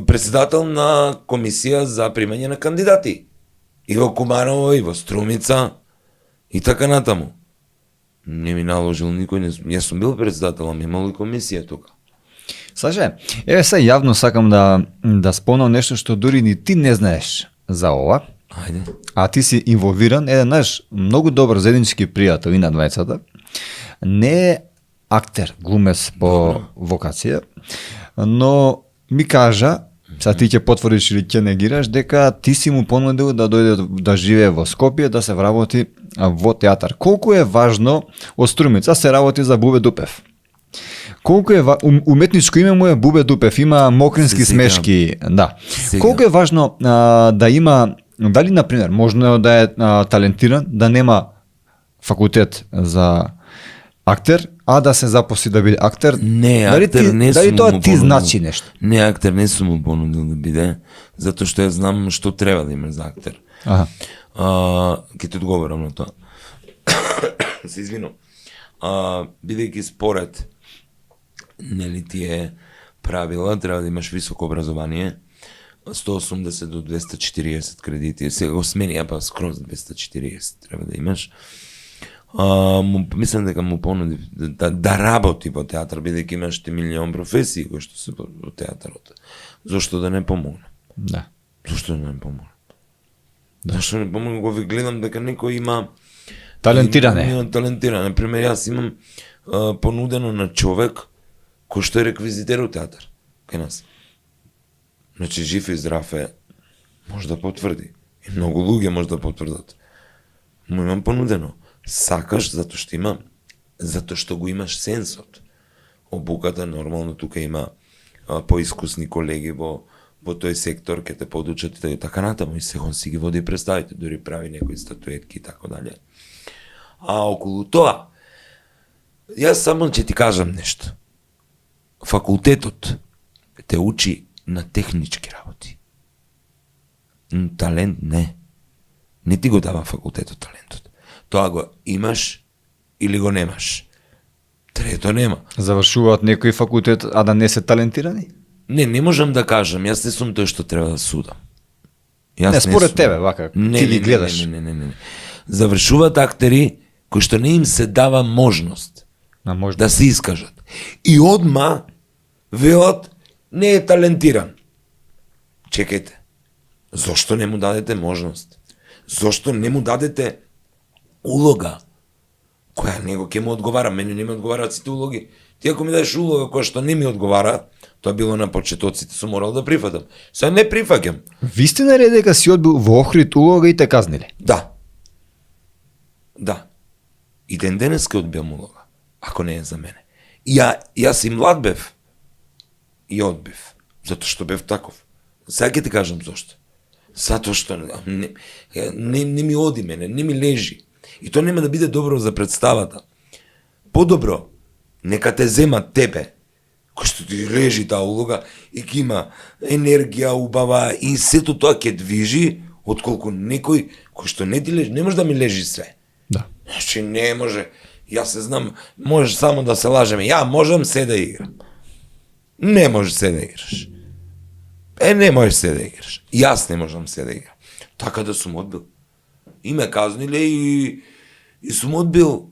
председател на комисија за примање на кандидати. И во Куманово, и во Струмица, и така натаму. Не ми наложил никој, јас сум бил председател, ама имало и комисија тука. Саше, еве се јавно сакам да спомнам нешто што дури ни ти не знаеш за ова. Ајде. А ти си инволвиран, еден наш многу добар заеднички пријател и на двајцата. Не е актер, глумец по вокација, но ми кажа, сега ти ќе потврдиш или ќе негираш, дека ти си му понудил да дојде да живее во Скопје, да се вработи во театар. Колку е важно, од Струмица се работи за Бубе Дупев. Колку е уметничко име му е Бубе Дупев, има мокрински смешки, да. Колку е важно да има, дали например, можно да е талентиран, да нема факултет за актер, а да се запосли да биде актер? Не, актер не сум. Дали тоа ти значи нешто? Не, актер не сум му понудил да биде, затоа што ја знам што треба да има за актер. Ке ти одговорам на тоа. Се извинувам. Бидејќи според нели тие правила, треба да имаш високо образование, 180 до 240 кредити, сега го сменија па скроз 240 треба да имаш. Мислам дека му понуди да работи во театар, бидејќи имаш милион професии кои што се во театарот. Зошто да не помогне? Да. Зошто да не помогне? Зошто не помогне? Го ви гледам дека некој има талентиране. Има талентиране. Например, јас имам понудено на човек кој што е реквизитер у театар кај нас. Значи, жив и здрав е, може да потврди. И многу луѓе може да потврдат. Му имам понудено. Сакаш, затоа што има затоа што го имаш сенсот. Обуката нормално тука има поискусни колеги во тој сектор, ќе те подучат и така натаму, и он си ги води представите, дури прави некои статуетки и така дале. А околу тоа, јас само ќе ти кажам нешто. Факултетот те учи на технички работи. Талент не. Не ти го дава факултетот талентот. Тоа го имаш или го немаш. Трето нема. Завршуваат некои факултет, а да не се талентирани? Не можам да кажам, јас не сум тој што треба да судам. Јас Не, според сум. тебе, вака, ти ги гледаш. Не. Завршуваат актери кои што не им се дава можност А може да се искажат. И одма велат не е талентиран. Чекајте. Зошто не му дадете можност? Зошто не му дадете улога која него ќе му одговара? Мене не ми одговараат сите улоги. Ти ако ми дадеш улога која што не ми одговара, тоа било на почетоците, сум морал да прифатам. Сега не прифаќам. Вистина ли е дека си одбил во Охрид улога и те казнили? Да. И ден денес ке одбиам улога, ако не е за мене. Јас и млад бев и одбив, затоа што бев таков. Сега ќе ти кажам зошто. Затоа што не ми оди мене, не ми лежи. И тоа нема да биде добро за представата. Подобро, нека те земат тебе, кој што ти лежи таа улога и ќе има енергија убава и сето тоа ќе движи, отколку некој кој што не ти лежи, не може да ми лежи све. Да. Значи не може, јас се знам, можеш само да се лажеме, ја можам се да играм. Не можеш се да играш. Не можеш се да играш. Јас не можам се да играм. Така да сум одбил. И ме казниле и сум одбил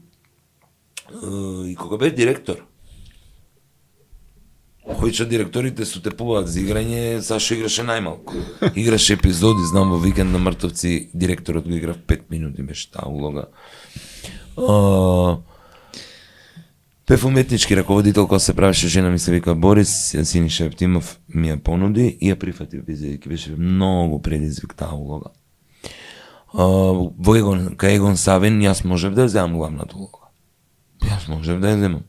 и кога бев директор. Обично директорите се тепуваат за играње, Сашо играше најмалку. Играше епизоди, знам во Викенд на мртовци, директорот го игра в 5 минути, беше таа улога. Бев уметнички раководител, кога се правеше жена ми се вика Борис, Синиша Ептимов ми ја понуди и ја прифатив, бидејќи беше многу предизвик таа улога. Кај Егон Савен јас можев да земам главната улога. Јас можев да ја земам.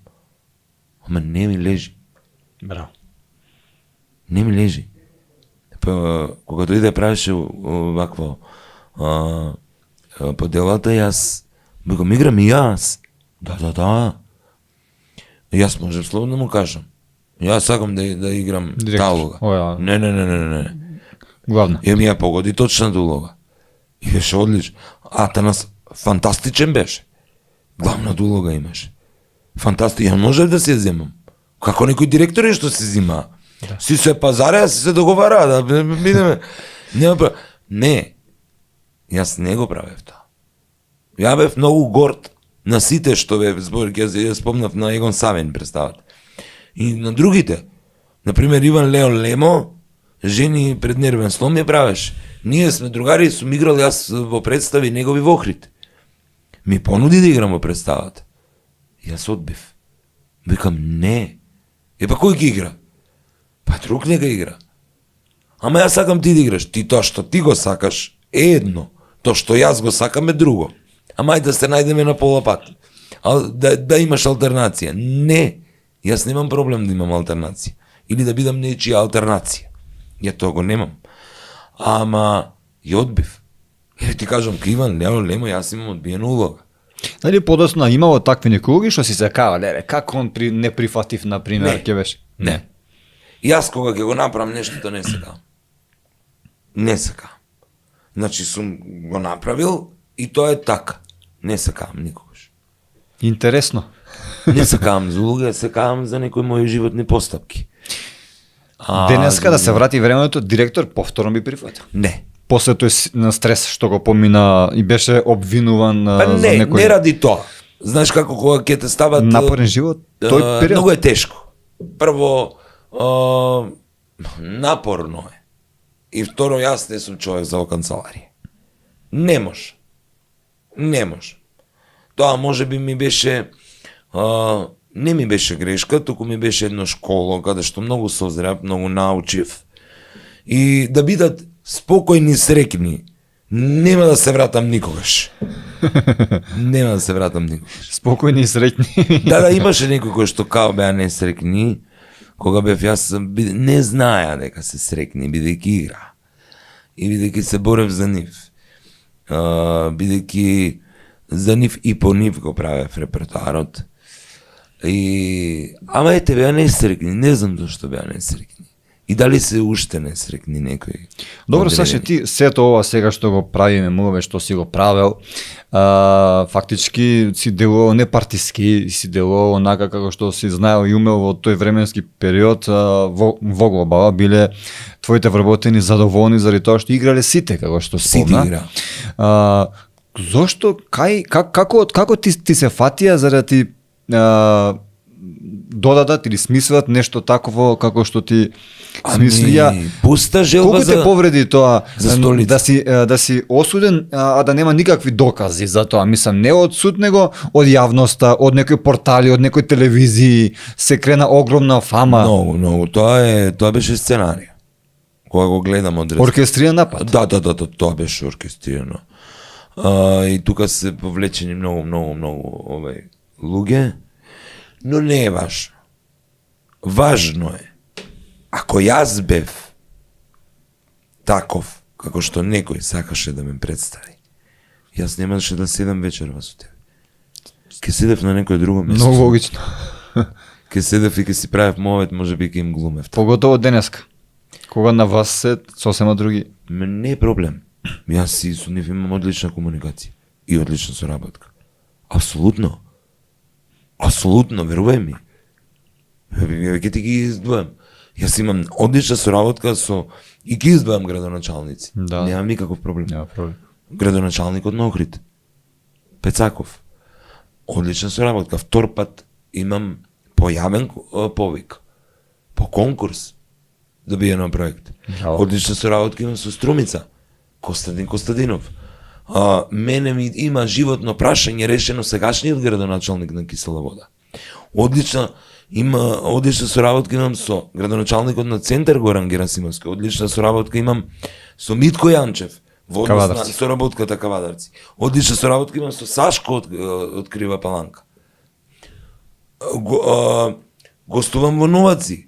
Ама не ми лежи. Браво. Не ми лежи. Кога дојде да правеше вакво поделата, јас бекам играм и јас. Да. Јас можев слободно му кажам. Јас сакам да играм таа улога. Не. Главна. И ми ја погоди точната улога. И беше одлично. Атанас фантастичен беше. Главната улога имаше. Фантастичен. Ја можев да се земам. Како некои директори што се зима. Да. Си се пазареа, си се договараа да бидеме. Не. Јас не го правев тоа. Ја бев многу горд на сите што бев, зборки, ја спомнав на Егон Савен представата. И на другите. Например, Иван Леон Лемо, жени пред нервен слом ја правеше. Ние сме другари, сум играл јас во представи негови во Охрид. Ми понуди да играм во представата. Јас одбив. Викам, не. Па кој ги игра? Па друг не га игра. Ама јас сакам ти да играш. Ти тоа што ти го сакаш е едно. Тоа што јас го сакам е друго. Ама ајде да се најдеме на пола пат. Да имаш алтернација. Не. Јас немам проблем да имам алтернација. Или да бидам нечија алтернација. Ја тоа го немам. Ама ја одбив. Ти кажам, Иван Лемо, јас имам одбиена улога. Дали подоцна имало такви некои што си се кава, како он не прифатив, например, ќе беше? Не. Јас кога ќе го направам нештото не сакам. Не сакам. Значи сум го направил и тоа е така. Не сакам никогаш. Интересно. Не сакам за улога, сакам за некои мои животни постапки. Денеска да се врати времето, директор повторно би прифатил? Не. После тој на стрес што го помина и беше обвинуван за некој... Не ради тоа. Знаеш како кога ќе те стават... Напорен живот, тој период? Многу е тешко. Прво, напорно е. И второ, јас не сум човек за канцеларија. Не може. Тоа може би ми беше... не ми беше грешка, туку ми беше едно школо, каде што многу созрев, многу научив. И да бидат спокојни, срекни Нема да се вратам никогаш. Нема да се вратам никогаш. Спокојни и среќни. Да, имаше некои кои што као беа несрекни, кога бев јас не знаеа дека се срекни, бидејќи игра. И бидејќи се борев за нив. Бидејќи за нив и по нив го правев репертоарот. Ама ете беа несрекни, не знам зашто беа несрекни. И дали се уште несрекни некои. Добро, Саше, ти сето ова сега што го правиме, муваме што си го правел, фактички си делувал не партиски, си делувал онака како што си знаел и умел во тој временски период во глобала, биле твоите вработени задоволни заради тоа што играле сите, како што спомна. Сите игра. Зошто, како ти се фатија за да ти додадат или смислат нешто такво како што ти смислија? Пуста желба Колку те повреди тоа за столица. да си осуден, а да нема никакви докази за тоа? Мислам, не од суд, него од јавноста, од некои портали, од некои телевизии, се крена огромна фама. Многу. Тоа беше сценарија. Кога го гледам од Оркестриран напад. Да, тоа беше оркестрирано. И тука се повлечени многу луѓе, но не е важно. Важно е, ако јас бев таков, како што некој сакаше да ме представи, јас немаше да седам вечерва со тебе. Ке седев на некој друго место. Многу логично. Ке седев и ке си правев мовет, може би ке им глумев. Поготово денеска, кога на вас се сосема други. Не е проблем. Јас и со нив имам одлична комуникација и одлична соработка. Апсолутно. Апсолутно, верувај ми. Ќе ти ги издвојам. Јас имам одлична соработка со и ги издвојам градоначалници. Да. Немам никаков проблем. Нема проблем. Градоначалникот на Охрид, Пецаков. Одлична соработка. Втор пат имам појавен повик. По конкурс. Добиено проект. Браво. Одлична соработка имам со Струмица. Костадин Костадинов. Мене ми има животно прашање решено сегашниот градоначалник на Кисела вода. Одлична соработка имам со градоначалникот на Центар Горан Герасимовски. Одлична соработка имам со Митко Јанчев во однос на соработката Кавадарци. Одлична соработка имам со Сашко од Крива Паланка. Гостувам во Новаци.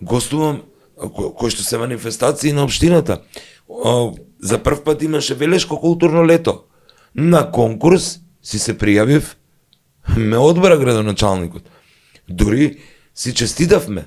Гостувам кој што се манифестации на општината. За прв пат имаше Велешко културно лето. На конкурс си се пријавив, ме одбра градоначалникот. Дури си честитавме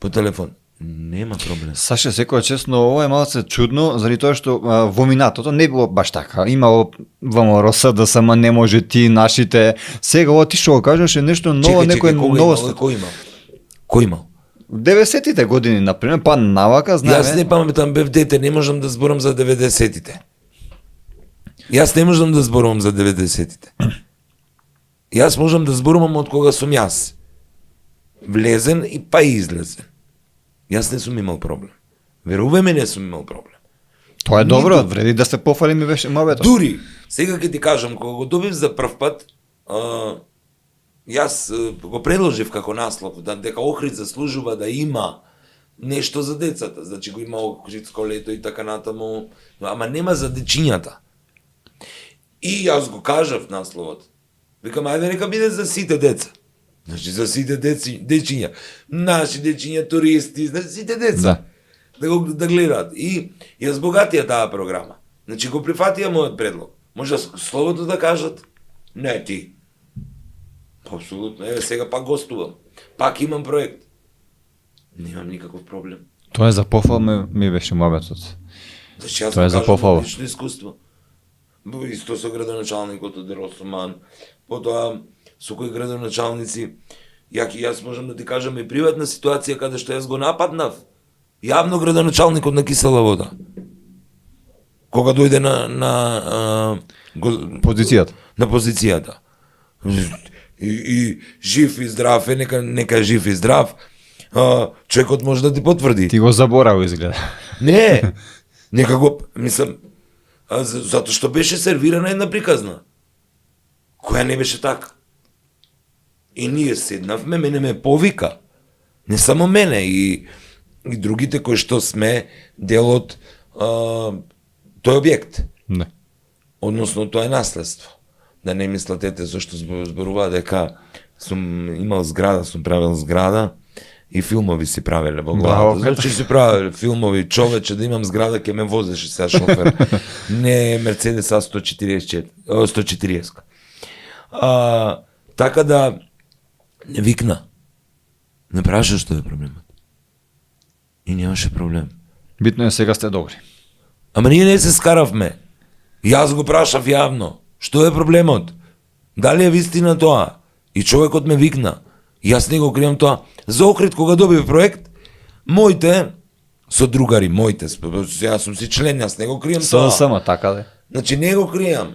по телефон. Нема проблем. Саше, секоја честно, ова е малце чудно, заради тоа што во минатото не било баш така. Имало ВМРО, СДСМ, не може ти, нашите. Сега ова ти што го кажеш е нешто ново, некој новост. Кој имал? В 90-тите години, например, па навака, знаеме. Јас не паметам, бев дете, не можам да зборам за 90-тите. Јас не можам да зборувам за 90-тите. Јас можам да зборувам од кога сум јас. Влезен и па излезен. Јас не сум имал проблем. Верувај ме, не сум имал проблем. Тоа е добро, вреди да се пофали ми беше мовето. Дури, сега ќе ти кажам, кога го добив за прв пат, јас го предложив како наслов, дека Охрид заслужува да има нешто за децата, значи го има Охридско лето и така натаму, ама нема за дечињата. И јас го кажав насловот. Викам, ајде нека биде за сите деца. Значи за сите дечиња. Наши дечиња, туристи, значи сите деца. Да. Да гледаат. И ја збогатија таа програма. Значи го прифатија мојот предлог. Може слободно да кажат, не ти. Апсолутно, еве сега пак гостувам. Пак имам проект. Немам никаков проблем. Тоа е за пофал ми беше моветот. Значи јас Тоа е за пофала. лично искуство. Исто со градоначалникот од Росоман, потоа со кои градоначалници, јас можам да ти кажам и приватна ситуација каде што јас го нападнав јавно градоначалникот на Кисела вода. Кога дојде на Позицијата. На позицијата. И жив и здрав е, нека е жив и здрав. Човекот може да ти потврди. Ти го заборал изгледа. Не, нека го, мислам, затоа што беше сервирана една приказна, која не беше така. И ние седнавме, мене ме повика, не само мене, и другите кои што сме дел од тој објект. Не. Односно, тоа е наследство. Да не мислат ете зашто зборува дека сум имал зграда, сум правил зграда и филмови си правеле во главата. Значи си правеле филмови, човече да имам зграда ќе ме возеше сега шофер. Не Мерцедес А144, 140. Така да не викна. Не праша што е проблемот. И немаше проблем. Битно е сега сте добри. Ама ние не се скаравме. Јас го прашав јавно. Што е проблемот? Дали е вистина тоа? И човекот ме викна. Јас не го кријам тоа. За Охрид кога добив проект, моите содругари, јас сум си член, јас не го кријам тоа. Само така да. Значи не го кријам.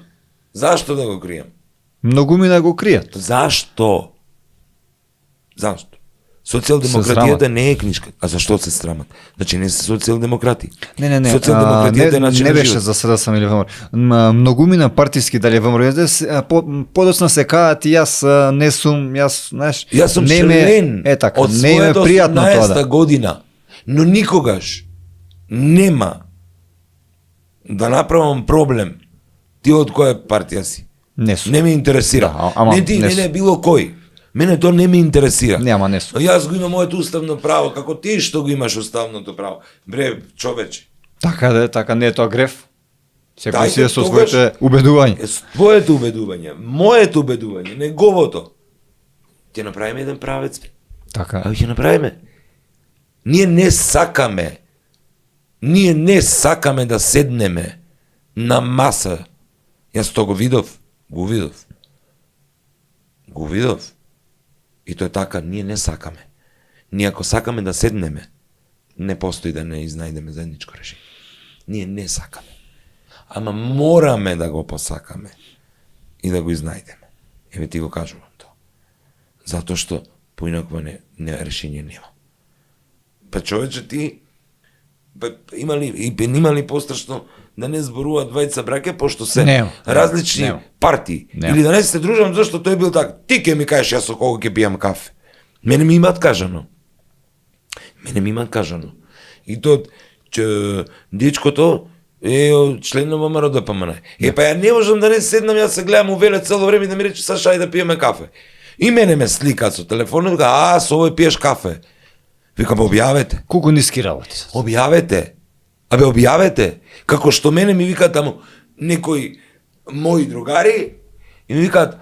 Зашто да го кријам? Многумина го кријат. Зашто? Социјалдемократијата не е книжка. А зашто се срамат? Значи не се социјалдемократи. Не. Социјалдемократијата е начин не на беше живот. за СДСМ или ВМРО. Многумина партиски дали ВМРО подоцна се кажат јас не сум, знаеш, Јас сум не ме член така, од не ме својата пријатно тоа 18-та да. година, но никогаш нема да направам проблем ти од која партија си. Не сум. Не ме интересира. Да, ама не ти, не не било кој. Мене тоа не ме интересира. Нема, не сум. Јас го имам моето уставно право, како ти што го имаш уставното право. Бре, човече. Така да, така не е тоа греф. Секој Дајте си е со тогаш- своите убедувања. Е твоето убедување, моето убедување, неговото. Ќе направиме еден правец. Така. Ќе направиме. Ние не сакаме да седнеме на маса. Јас тоа го видов. И тоа е така, ние не сакаме. Ние ако сакаме да седнеме, не постои да не изнајдеме заедничко решение. Ние не сакаме. Ама мораме да го посакаме и да го изнајдеме. Еве ти го кажувам тоа. Затоа што поинаква не решение нема. Па човече ти има ли пострашно да не зборуваат двајца браке, пошто се Нема. различни Нема. партии. Нема. Или да не се дружам зашто тој бил така. Ти ќе ми кажеш јас со кого ќе пијам кафе. Мене ми имаат кажано. И тоа че дечкото е член на ВМРО ДПМН. Па ја не можам да не седнам, јас се гледам увеле цело време и да ми рече Саша ајде да пиеме кафе. И мене ме сликаат со телефонот, со овој пиеш кафе. Викам, објавете. Колку ниски работи. Објавете. Како што мене ми викаат таму некои мои другари и ми викаат,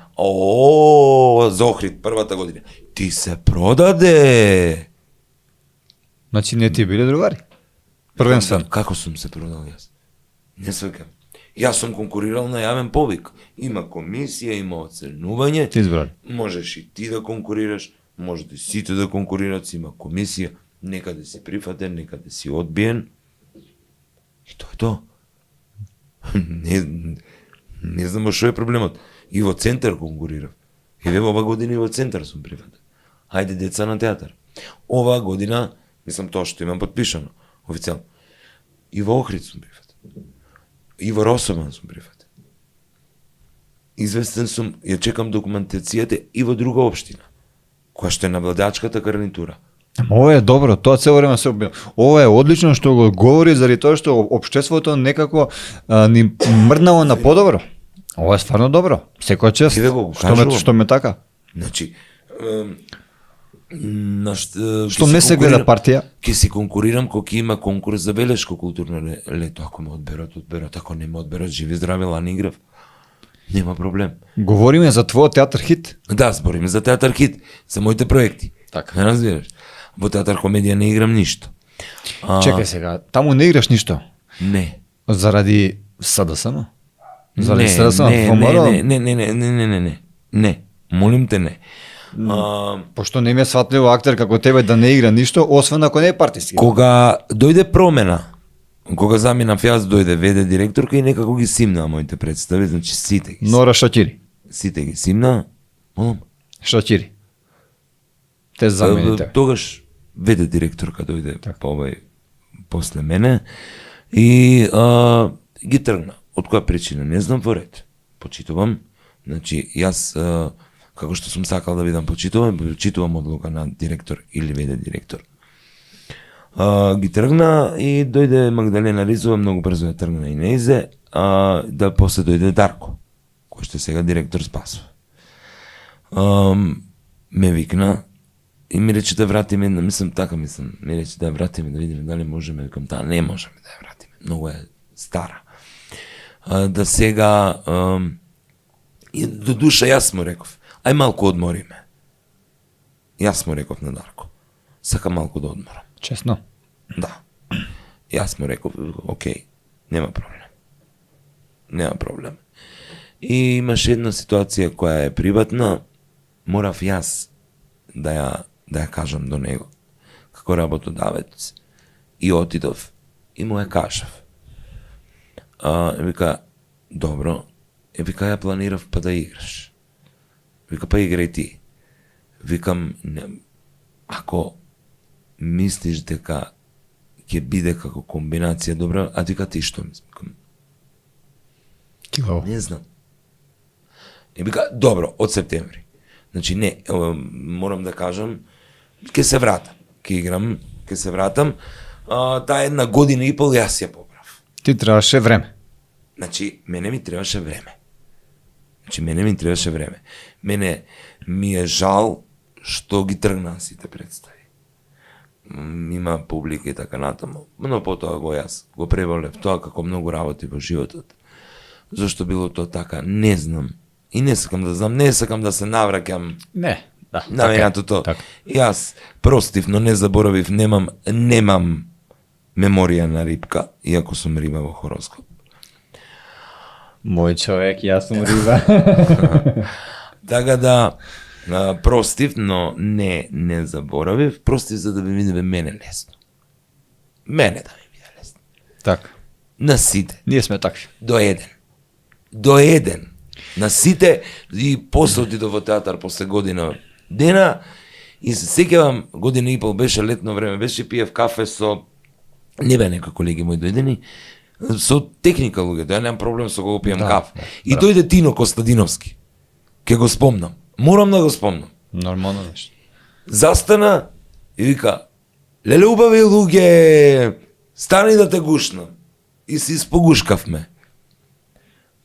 за Охрид првата година. Ти се продаде. Значи не ти биле другари. Првенствено. Како сум се продал јас? Не свекам. Јас сум конкурирал на јавен повик. Има комисија, има оценување. Ти избрали. Можеш и ти да конкурираш, можете сите да конкурират, има комисија, некаде си прифатен, некаде си одбиен. И тоа е тоа. Не знам што е проблемот. И во центар конкурирав. Еве ова година и во центар сум прифатен. Хајде деца на театар. Ова година, мислам тоа што имам подпишано, официјално. И во Охрид сум прифатен. И во Росоман сум прифатен. Известен сум, ја чекам документацијата и во друга општина, која што е на владачката гарнитура. Ова е добро, тоа цело време се објавува. Ова е одлично што го говори заради тоа што општеството некако ни мрднало на подобро. Ова е стварно добро. Секоја чест. Еве го Што што ме така? Значи, Што не се гледа партија? Ќе си конкурирам кога има конкурс за белешко културно лето. Ако ме одберат. Ако не ме одберат, живи здрави, лан играв. Нема проблем. Говориме за твојот театар хит. Да, збориме за театар хит, за моите проекти. Така. Разбираш? Во театар комедија не играм ништо. Чекај сега, таму не играш ништо. Не. Заради СДСМ? Не, не, молим те не. Пошто не ми е сватливо актер како тебе да не игра ништо, освен ако не е партиски. Кога дојде промена, кога заминав јас, дојде веде директорка и некако ги симна моите представи, значи сите ги. Нора Шакири. Сите ги симна. Шакири. Те замените. Тогаш веде директорка дојде после мене и ги тргна. Од која причина? Не знам, во ред. Почитувам. Значи, јас, како што сум сакал да бидам почитувам одлука на директор или веде директор. ги тргна и дојде Магдалена Ризова, многу брзо ја тргна и неизе, да после дојде Дарко, кој што е сега директор Спасов. Ме викна и ми рече да вратиме, ми рече да вратиме, да видиме дали можеме, викам, не можеме да ја вратиме, многу е стара. Да сега, и до душа јас му реков, ај малку одмориме. Јас му реков на Дарко, сакам малку да одморам. Честно. Да. Јас му реков, окей, нема проблем. И имаше една ситуација која е приватна, морав јас да ја кажам до него, како работодавец, и отидов и му ја кажав. Вика, добро, вика, ја планирав па да играш. Вика, па играј ти. Викам, ако мислиш дека ќе биде како комбинација добра, а вика ти што мислиш? Килаво. Не знам. И вика, добро, од септември. Значи, не, морам да кажам, ќе се вратам, ќе играм, ќе се вратам. Таа една година и пол јас ја поправ. Ти требаше време. Значи, мене ми требаше време. Мене ми е жал што ги тргнаа сите представи. Има публика и така натаму, но потоа го преболев тоа како многу работи во животот. Зошто било тоа така, не знам. И не сакам да знам, не сакам да се навраќам Не, да. на минатото. Така. Јас простив, но не заборавив, немам меморија на рибка, иако сум риба во хороскоп. Мој човек, јас сум риба. Така да, простив, но не заборавив, простив за да ми биде мене лесно. Мене да ми биде лесно. Така. На сите. Ние сме такви. До еден. На сите, и после отидов во театар после година дена, и се сеќавам, година и пол беше летно време, беше пиев кафе со, не бе нека колеги мои дојдени, со техника луѓето, ја немам проблем со го пием кафе. И дојде Тино Костадиновски. Ке го спомнам. Морам да го спомнам. Нормално нешто. Застана и вика, леле убави луѓе, стани да те гушнам. И се испогушкавме.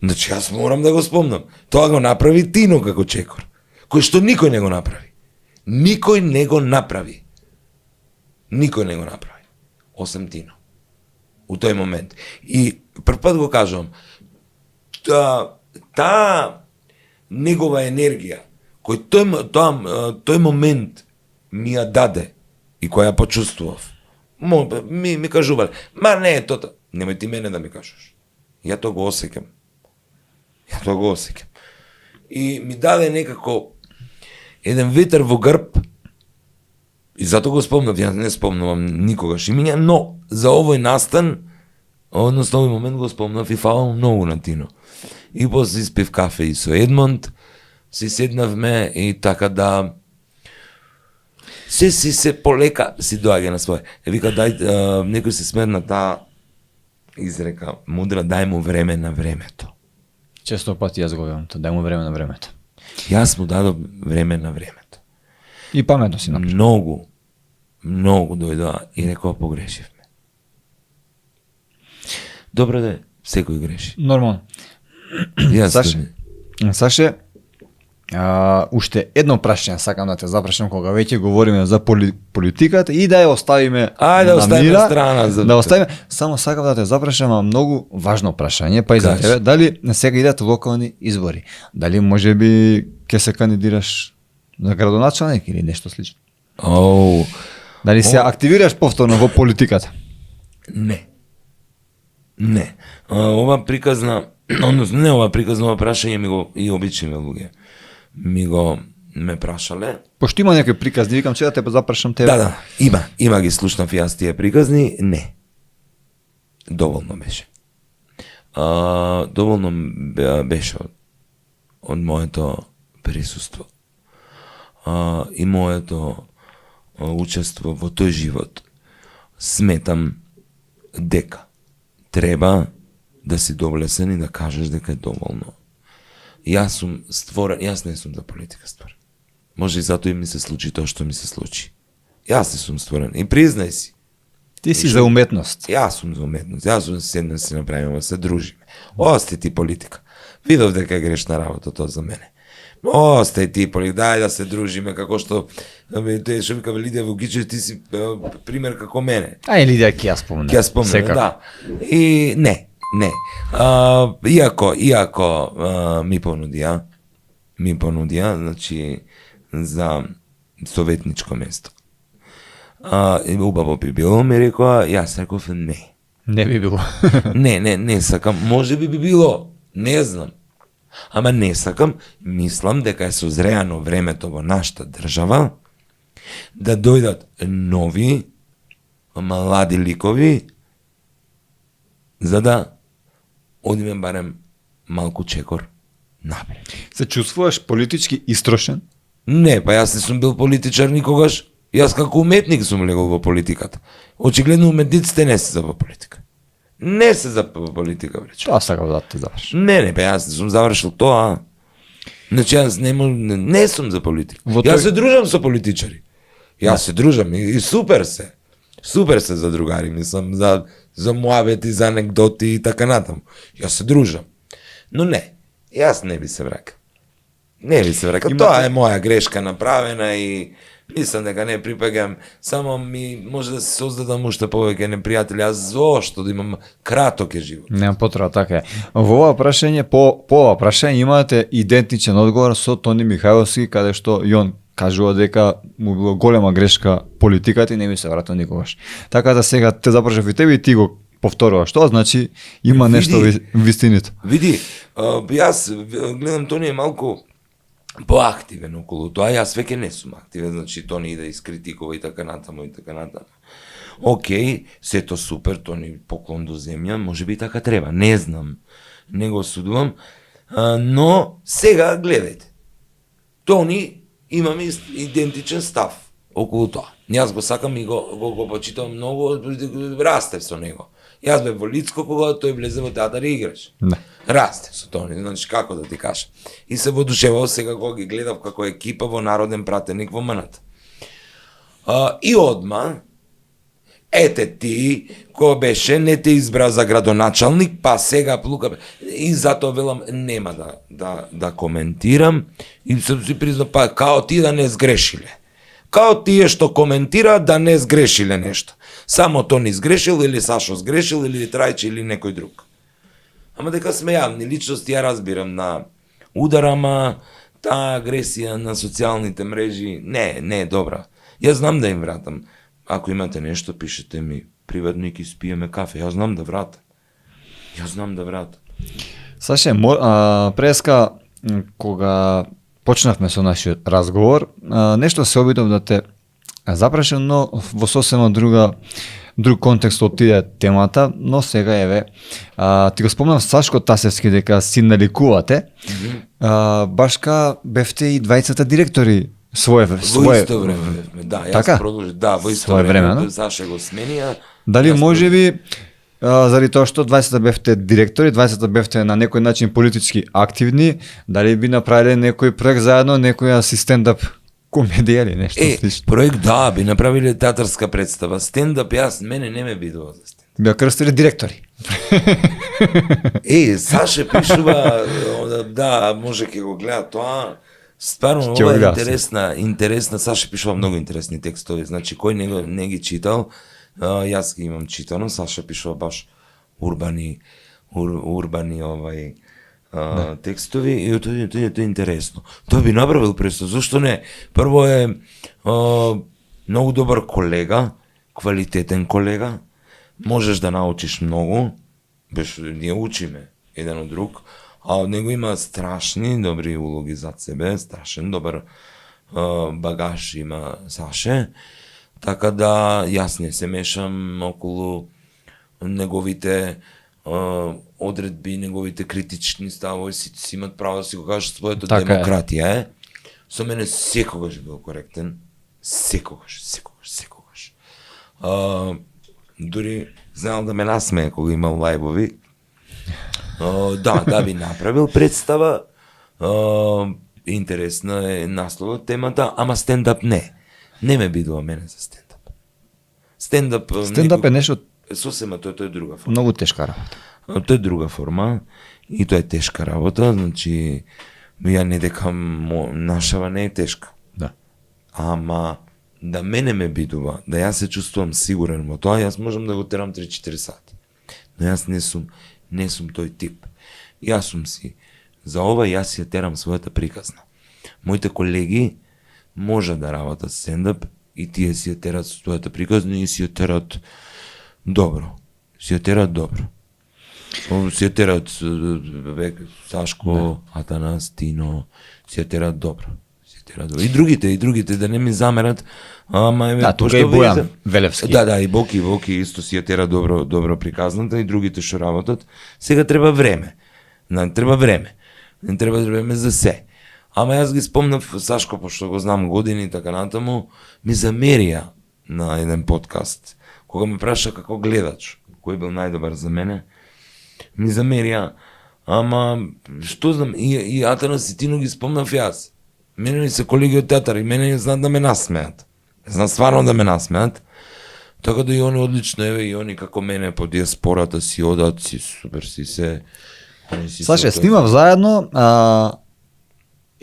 Значи, јас морам да го спомнам. Тоа го направи Тино како чекор. Кој што никој не го направи. Никој не го направи. Осем Тино. У тој момент. И прв пат го кажувам, таа негова енергија, кој тој момент ми ја даде и која ја почувствував, ми кажувале, ма не е тоа, немој ти мене да ми кажеш. Ја тоа го осеќам. И ми даде некако еден ветер во грб, и затоа го спомнав, ја не спомнувам никогаш имиња, но за овој настан, односно овој момент го спомнав и фалам многу на Тино. И после испив кафе и со Едмонд, си седнавме и така да се полека си доаѓа на своје. Вика, дај, некој се смерна таа изрека мудра, дај му време на времето. Често пати јас го велам, дај му време на времето. Јас му дадов време на времето. И паметно си направи. Многу дојдоа и рекоа погрешивме. Добро да е, секој греши. Нормално. Јас Саше, уште едно прашање сакам да те запрашам кога веќе говориме за политиката и да ја оставиме Ајде да оставиме мира, страна за да оставиме. Само сакам да те запрашам многу важно прашање, па и за Кажи. тебе, дали сега идат локални избори? Дали можеби ќе се кандидираш за градоначалник или нешто слично? Дали се активираш повторно во политиката? Не. Ова приказна, односно не ова приказна, ова прашање ми го и обичниве луѓе ме прашале. Пошто има некои приказни, викам че да те запрашам тебе. Да, има ги слушнав јас тие приказни, не. Доволно беше. Доволно беше од моето присуство. И моето учество во тој живот. Сметам дека треба да си довлесен и да кажеш дека е доволно. Јас сум створен, јас не сум за политика створен. Може и затоа и ми се случи тоа што ми се случи. Јас не сум створен. И признај си. Ти си за уметност. Јас сум за уметност, јас сум седна се направиме, се дружиме. Ости ти политика. Видов дека е грешна работа тоа за мене. Остај ти политика, дај да се дружиме, како што тој што вика Лидија Вугичев, ти си пример како мене. Ај Лидија ќе ја спомне. Ќе ја спомне, да. И не. Иако ми понудија, значи за советничко место. Убаво би било, ми рекоа, јас реков не. Не би било. Не сакам, може би било, не знам. Ама не сакам, мислам дека е созреано времето во нашата држава да дојдат нови, млади ликови, за да одиме барем малку чекор напред. Се чувствуваш политички истрошен? Не, па јас не сум бил политичар никогаш. Јас како уметник сум легол во политиката. Очигледно уметниците не се за во политика. Не се за политика, брече. Тоа сакав да те завршиш. Не, па јас не сум завршил тоа. Значи јас не сум за политика. Јас се дружам со политичари. Јас се дружам и супер се. Супер се за другари, мислам, за муабети, за анекдоти и така натаму. Јас се дружам. Но не, јас не би се вракал. Не би се вракал. Тоа е моја грешка направена и мислам дека не припаѓам, само ми може да се создадам уште повеќе непријатели, а зошто да имам краток е живот. Нема потреба, така е. Во ова прашање, по ова прашање имате идентичен одговор со Тони Михајловски, каде што и он кажува дека му било голема грешка политиката и не би се вратил никогаш. Така да сега те запрашав и тебе и ти го повторуваш. Тоа значи има нешто вистините. Види, јас гледам Тони е малку поактивен околу тоа, јас веќе не сум активен, значи Тони и да искритикува и така натаму. Океј, сето супер, Тони поклон до земја, може би така треба, не знам, не го судувам, но сега гледајте, Тони имаме идентичен став околу тоа. Јас го сакам и го почитам многу, растев со него. Јас бев во Лицко кога тој влезе во театар и играш. Да. Растев со Тони, значи како да ти кажам. И се воодушевав сега кога ги гледав како екипа во Народен пратеник во МНТ. И одма, ете ти, кој беше, не те избра за градоначалник, па сега плука. И затоа велам, нема да коментирам. И се си признам, па као ти да не сгрешиле. Као тие што коментира да не сгрешиле нешто. Само Тони сгрешил, или Сашо сгрешил, или Трајче, или некој друг. Ама дека сме јавни личности, ја разбирам на удар, ама таа агресија на социјалните мрежи, не е добра. Јас знам да им вратам. Ако имате нешто, пишете ми приватно и ќе спиеме кафе. Јас знам да вратам. Саше, преска, кога почнавме со нашиот разговор, нешто се обидов да те запрашам, но во сосема друг контекст отиде темата, но сега еве, ти го спомнам Сашко Тасевски дека си наликувате, башка бевте и двајцата директори во исто време бевме, да, јас продолжив, во исто време, Саша го сменија. Дали може би заради тоа што 20 бевте директори, 20 бевте на некој начин политички активни, дали би направиле некој проект заедно, некоја стендап комедија или нешто слично? Проект да, би направиле театарска представа. Стендап мене не ме бидува за стендап. Би крстили директори. Саша пишува, да, може ќе го гледа тоа. Стварно, ова е интересна, Саша пишува многу интересни текстови, значи кој не ги читал, јас ги имам читано, Саша пишува баш урбани текстови и тоа е интересно. Тоа би направил представа, зашто не? Прво е многу добар колега, квалитетен колега, можеш да научиш многу, ние учиме еден од друг, а од него има страшни добри улоги зад себе, страшен добар багаж има Саше, така да јас не се мешам околу неговите одредби, неговите критични ставови, си имат право да си го кажат своето, демократија е. Со мене секогаш бил коректен, секогаш. Дури знаел да ме насмее кога имал лајбови. Да би направил представа, интересна е насловот темата, ама стендап не ме бидува мене за стендап. Стендап Стендап е нешто сосема тој е друга форма. многу тешка работа. Тоа е друга форма и тоа е тешка работа, значи ја не дека нашава не е тешка. Да. Ама да мене ме бидува, да јас се чувствувам сигурен во тоа, јас можам да го терам 3-4 сати. Но јас не сум тој тип. Јас сум си за ова јас ја терам својата приказна. Моите колеги може да работат стендап и тие си ја терат својата приказна и си ја терат добро. Си ја терат добро. Си ја терат Сашко, Атанас, Тино, си ја терат добро. И другите да не ми замерат, ама еве тука и Бојан Велевски. Да, и Боки исто си ја тера добро приказната и другите што работат. Сега треба време. Треба време. Не треба време за се. Ама јас ги спомнав Сашко, пошто го знам години и така натаму, ми замерија на еден подкаст. Кога ме праша како гледач, кој бил најдобар за мене, ми замерија, ама што знам, и Атанас и Тино ги спомнав јас. Мене ни се колеги од театар и мене не знаат да ме насмеат. Знаат стварно да ме насмеат. Така да и они одлично, еве и они како мене по диаспората си одат, си супер си се. Саше, снимав заедно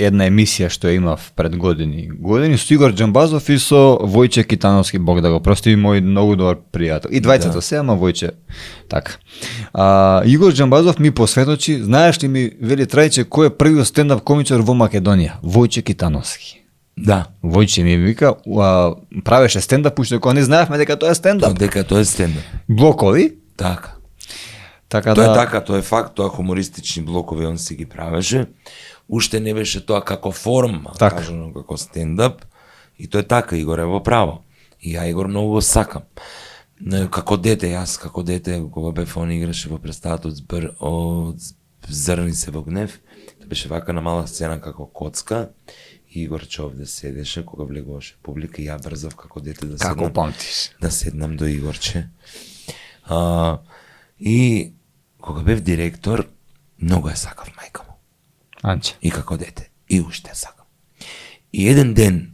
една емисија што ја имав пред години со Игор Џамбазов и со Војче Китановски, Бог да го прости, мој многу добар пријател. И двајцата се, ама Војче така. Игор Џамбазов ми посветочи, знаеш ли ми, вели Трајче, кој е првиот стендап комичар во Македонија? Војче Китановски. Да. Војче ми вика, правеше стендап, уште кога не знаевме дека тоа е стендап. Дека тоа е стендап. Блокови. Така. Така тоа да. е така, тоа е факт, тоа хумористични блокови он си ги правеше. Уште не беше тоа како форма, кажано како стендап. И тоа е така, Игор е во право. И ја Игор многу го сакам. Како дете, кога бев он играше во представата од Зрни се во гнев, беше вака на мала сцена како коцка. Игорче овде седеше, кога влегуваше публика и ја брзав како дете да седнам. Како памтиш? Да седнам до Игорче. И кога бев директор, многу ја сакав мајка му. Анче. И како дете. И уште сакам. И еден ден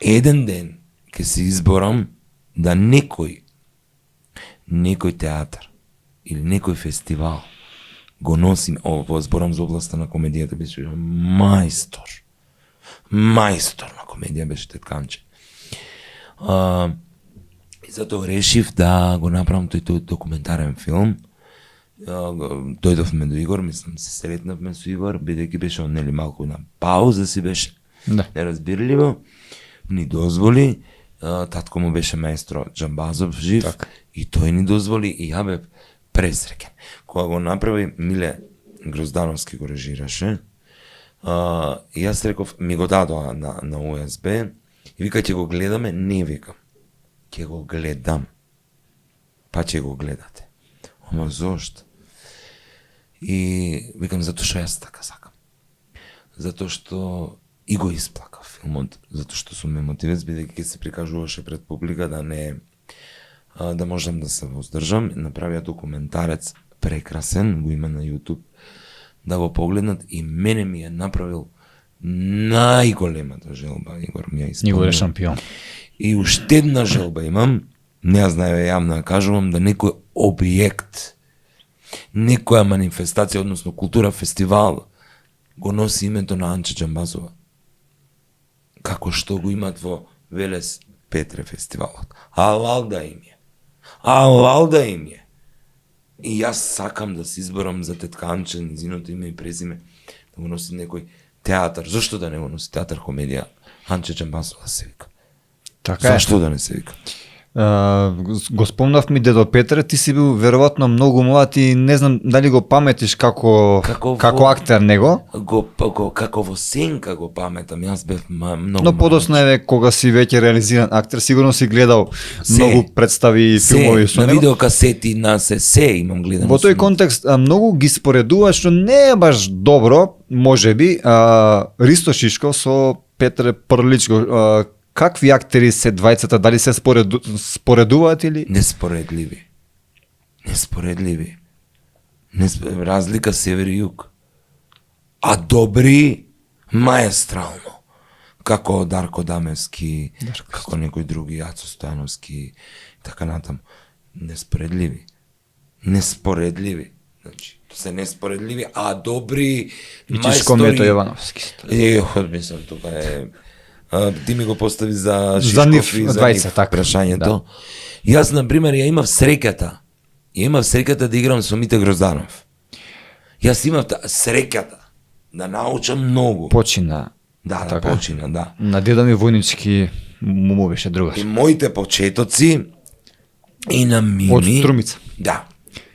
ќе се изборам да некој театар или некој фестивал го носим, во зборам за областа на комедијата, беше мајстор на комедија беше Тетканче. И затоа решив да го направам тој документарен филм. Дојдовме до Игор, мислам се сретнавме со Игор, бидејќи беше он нели малку на пауза си беше. Да. Неразбирливо, ни дозволи, татко му беше маестро Џамбазов жив, Так. и тој ни дозволи и ја бев пресреќен. Кога го направи, Миле Гроздановски го режираше, и јас реков, ми го дадоа на УСБ, и вика, ќе го гледаме, не викам, ќе го гледам, па ќе го гледате. Ама зошто? И викам, затоа што јас така сакам. Затоа што и го исплакав филмот, затоа што сум емотивец, бидејќи ќе се прикажуваше пред публика, да можам да се воздржам. Направија документарец прекрасен, го има на YouTube, да го погледнат, и мене ми е направил најголемата желба, Игор ми ја исполнил. Игор е шампион. И уште една желба имам, не ја знае јавно ја кажувам, да некој објект, некоја манифестација, односно култура, фестивал, го носи името на Анче Џамбазова. Како што го имат во Велес Петре фестивалот. Алал да им е. И јас сакам да се изборам за Тетканче, низиното име и презиме, да го носи некој театар. Зошто да не го носи театар, комедија? Анче Џамбазова се вика. Така е. Зашто да не се вика? Го спомнав ми дедо Петре, ти си бил веројатно многу млад и не знам дали го паметиш како актер него. Како во сенка го паметам, јас бев многу. Но подоцна е кога си веќе реализиран актер, сигурно си гледал многу представи и филмови со на него. видеокасети, на се имам гледано. Во тој контекст многу ги споредува, што не е баш добро, можеби, Ристо Шишков со Петре Прличко. Какви актери се двајцата, дали се споредуваат или? Неспоредливи. Разлика север и југ. А добри маестрално. како Дарко Дамевски, како некој други, Јацо Стојановски, така натаму. Неспоредливи. Неспоредливи. Значи, тоа се неспоредливи, а добри И Тишко Мето мајстори. Јовановски. Мислам, тука е... ти ми го постави за За нив Шишков и за двајца, нив така. прашањето. Да. Јас, например, ја имав среќата да играм со Мите Грозданов. Јас имав среќата да научам многу. Почина. Да, така. почина, да. На деда ми војнички му беше другаш. И моите почетоци и на Мими. Од Струмица. Да.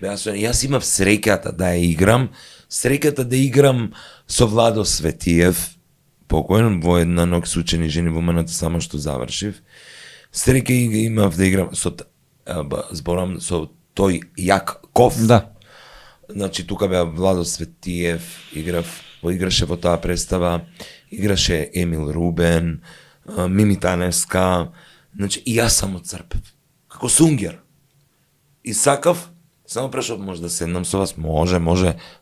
Јас имав среќата да ја играм, среќата да играм со Владо Светиев, покоен, во една ног с учени жени во мената само што завршив. Среќа имав да играм со зборам со тој Јаков. Да. Значи тука беа Владо Светиев, играше во таа представа, играше Емил Рубен, Мими Таневска, значи и јас само црпев, како сунгер. И сакав, само прашав може да седнам со вас, може,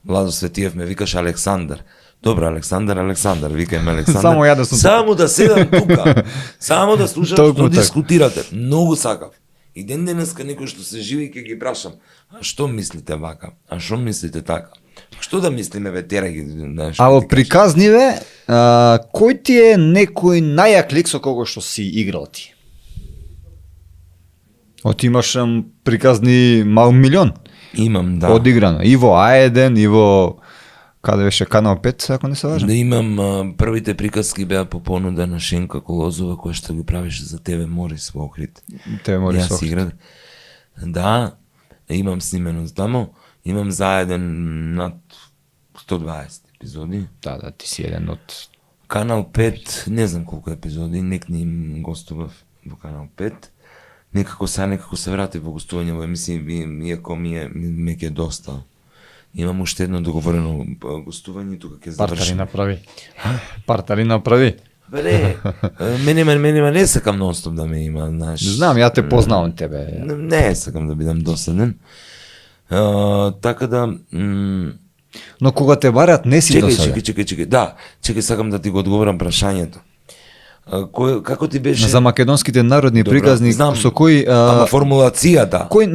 Владо Светиев ме викаше Александар. Добро, Александар, викај ме Александар. Само ја да сум Само да седам тука, само да слушам Толку што така. дискутирате. Многу сакав. И ден денеска некој што се живи ќе ги прашам, а што мислите вака? А што мислите така? Што да мислиме ветера ги знаеш? А во приказниве, кој ти е некој најак лик со кого што си играл ти? Имаш приказни мал милион Имам, да. одиграно. И во А1, и во каде беше Канал 5, ако не се лажам. Да имам првите приказки беа по понуда на Шенка Колозова која што ги правеше за тебе Морис во Охрид. Тебе Морис Јас Охрид. играв. Да, имам снимено таму, имам заеден над 120 епизоди. Да, ти си еден од... Канал 5, не знам колку епизоди, нек не им гостував во Канал 5. Некако се вратив во гостување во емисија, иако ме ќе доста. Имам уште едно договорено гостување, тука ќе завршим. Партари направи. Бе не, мене не сакам нонстоп да ме има, знаеш. Знам, ја те познавам тебе. Не сакам да бидам досаден. Така да... Но кога те барат, не си досаден. Чекај. Да, сакам да ти го одговорам прашањето. Како ти беше... За македонските народни Добро, приказни, знам, со кој... Ама формулацијата. Кој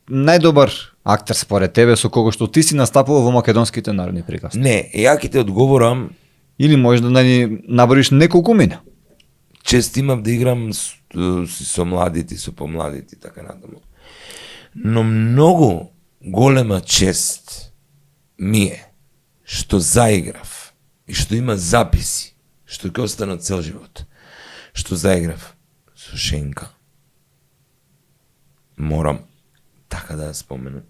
најдобар актер според тебе со кого што ти си настапувал во македонските народни приказни? Не, ја ќе те одговорам, Или може да ни наброиш неколку имена? чест имав да играм со младите, со помладите, така натаму. Но многу голема чест ми е што заиграв и што има записи, што ќе останат цел живот. Што заиграв со Шенка. Морам така да ја споменам.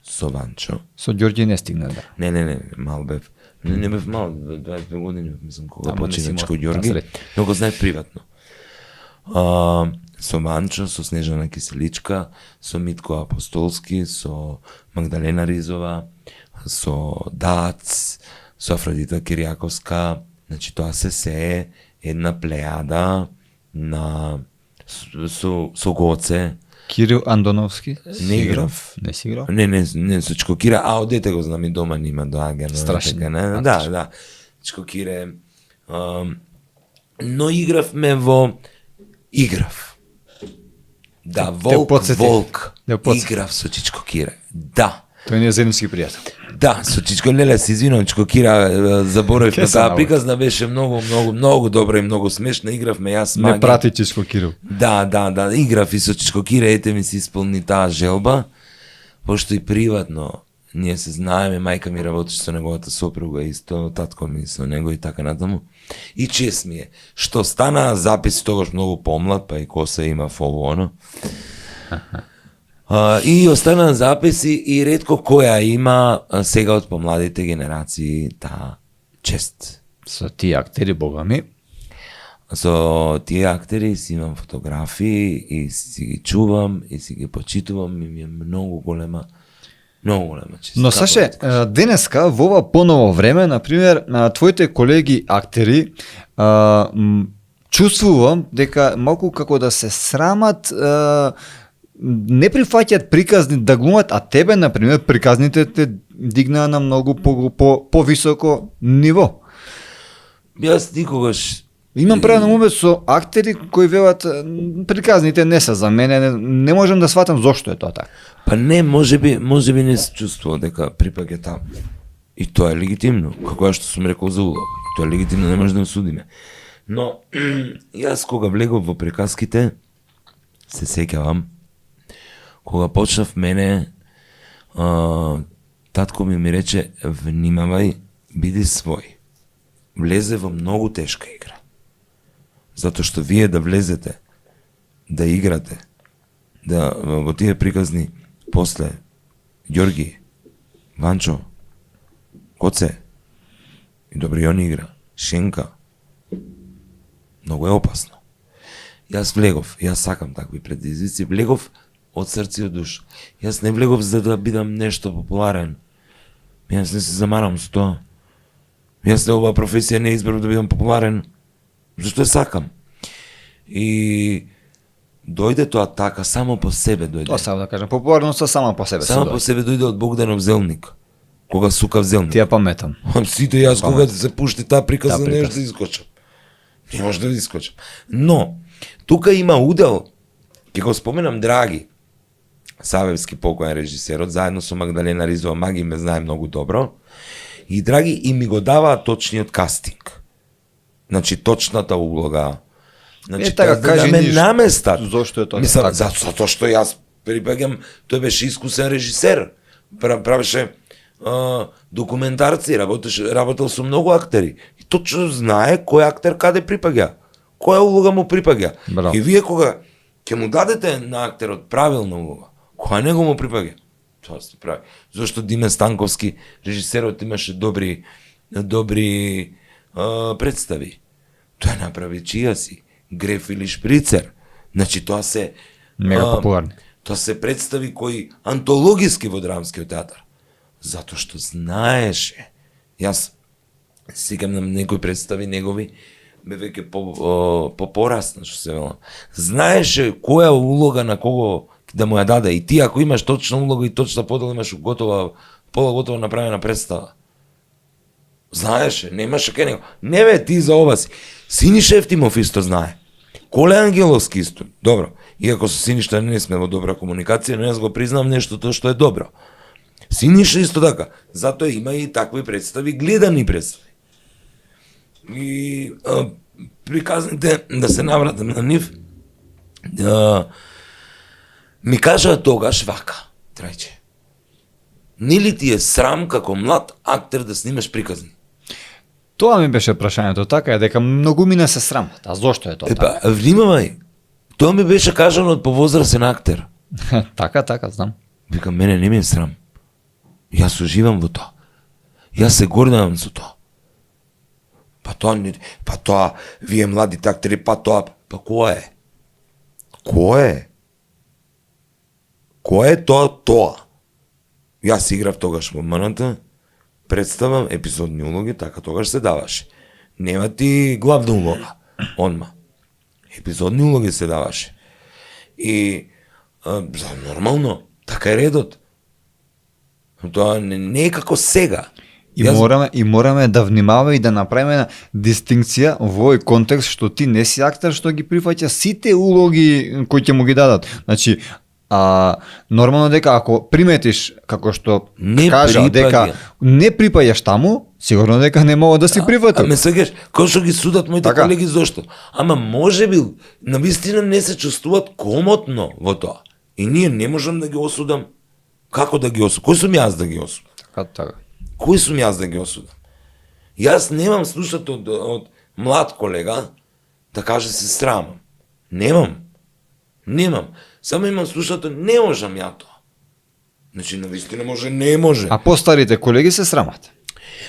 Со Ванчо. Со Ѓорѓе не стигна, да. Не, мал бев. Не бев мал, 25 години, мислам, кога Ама не си починечко млад, Ѓорги, насред. но го знаев приватно. Со Ванчо, со Снежана Киселичка, со Митко Апостолски, со Магдалена Ризова, со Дац, со Афродита Киријаковска, значи тоа се е една плејада на со Гоце. Кирил Андоновски? Не играв. Не си играл? Не, со Чкокира, а од дете го знам и дома нима доаѓа. Страшен актер. Да. Чкокире. Но играв. Да, Волк. Играв со Чичкокире. Да. Тој не е земски пријател. Да, со Чичко Леле се извинувам, Чкокира заборав Ке на се таа научи. приказна, беше многу добра и многу смешна. Игравме јас Не Маги. прати Чичко Кирил. Да, играв и со Чичкокире, ете ми се исполни таа желба, пошто и приватно ние се знаеме, мајка ми работеше со неговата сопруга исто, татко ми со него и така натаму. И чест ми е, што стана запис тогаш многу помлад, па и коса има ово оно. И остана записи и ретко која има сега од помладите генерации таа чест. Со тие актери, бога ми. Со тие актери си имам фотографии и си ги чувам и си ги почитувам и ми е многу голема чест. Но Саше, денеска во ова поново време, например, твоите колеги актери чувствувам дека малку како да се срамат, не прифаќаат приказни да глумат, а тебе, например, приказните те дигнаа на многу повисоко ниво. Јас никогаш Имам преден умет со актери кои велат приказните не се за мене, не можам да сватам зошто е тоа така. Па не, може би не се чувствува дека припаѓа таму. И тоа е легитимно, како што сум рекол за улога. Тоа е легитимно, не може да судиме. Но, јас кога влегов во приказките, се сеќавам, кога почнав мене, татко ми рече, внимавај, биди свој. Влезе во многу тешка игра. Затоа што вие да влезете, да играте, да во тие приказни, после Ѓорги, Ванчо, Коце, и Добрион игра, Шенка, многу е опасно. Јас влегов, јас сакам такви предизвици, влегов од срце и од душа. Јас не влегов за да бидам нешто популарен. Јас не се замарам со тоа. Јас оваа професија не избрав да бидам популарен, зашто ја сакам. И дојде тоа така, само по себе дојде. Тоа сакам да кажам, популарноста сама по себе. Само по себе дојде од Богданов Зелник. Кога сукав Зелник. Ти ја паметам. Сите јас кога се пушти таа приказна не може да искочам. Не може да искочам. Но, тука има удел, ќе го споменам Драги, Савевски покојен режисерот, заедно со Магдалена Ризова, Маги ме знае многу добро, и Драги и ми го даваа точниот кастинг. Значи, точната улога. Значи, така, кажи да ме ништо. наместат. Зошто е тоа Мислам, така? затоа што јас припаѓам, тој беше искусен режисер. Правеше документарци, работел со многу актери. И точно знае кој актер каде припаѓа. Која улога му припаѓа. Браво. И вие кога ќе му дадете на актерот правилна улога, која него му припаѓа, тоа се прави. Зошто Диме Станковски, режисерот, имаше добри представи. Тој направи чија си, Греф или Шприцер. Значи тоа се Мега популарни. Тоа се представи кои антологиски во драмскиот театар. Затоа што знаеше. Јас сеќам на некои представи негови бе веќе порасна, што се вела. Знаеше која улога на кого да му ја даде. И ти ако имаш точна улога и точна подела, имаш пола готова направена представа. Знаеше, немаше кај него. Не бе, ти за ова си. Синиша Евтимов исто знае. Коле Ангеловски исто. Добро. Иако со Синишта не сме во добра комуникација, но јас го признам нешто тоа што е добро. Синиша исто така. Затоа има и такви представи, гледани представи. И приказните, да се навратам на нив, ми кажаа тогаш вака, Трајче. Нели ти е срам како млад актер да снимаш приказни? Тоа ми беше прашањето, така е дека многу ми не се срамат. А зошто е тоа така? Внимавај, тоа ми беше кажано од повозрасен актер. Така, знам. Викам, мене не ми е срам. Јас уживам во тоа. Јас се гордевам со тоа. Па тоа, вие младите актери, па кој е? Кој е тоа? Јас играв тогаш во МНТ, представам епизодни улоги, така тогаш се даваше. Нема ти главна улога, онма. Епизодни улоги се даваше. И нормално, така е редот. Тоа не е како сега. И мораме да внимаваме и да направиме дистинкција во овој контекст што ти не си актер што ги прифаќа сите улоги кои ќе му ги дадат. Значи, нормално дека ако приметиш како што кажа дека не припаѓаш таму, сигурно дека не мога да си прифатиш. Ме сегаш, кој што ги судат моите колеги зошто? Ама можеби навистина не се чувствуваат комотно во тоа. И ние не можам да ги осудам. Како да ги осудам? Кој сум јас да ги осудам? Така. Кој сум јас да ги осудам? Јас немам слушато од млад колега да каже се срамам. Немам. Само имам слушато, не можам ја тоа. Значи, навистина може, не може. А постарите колеги се срамат.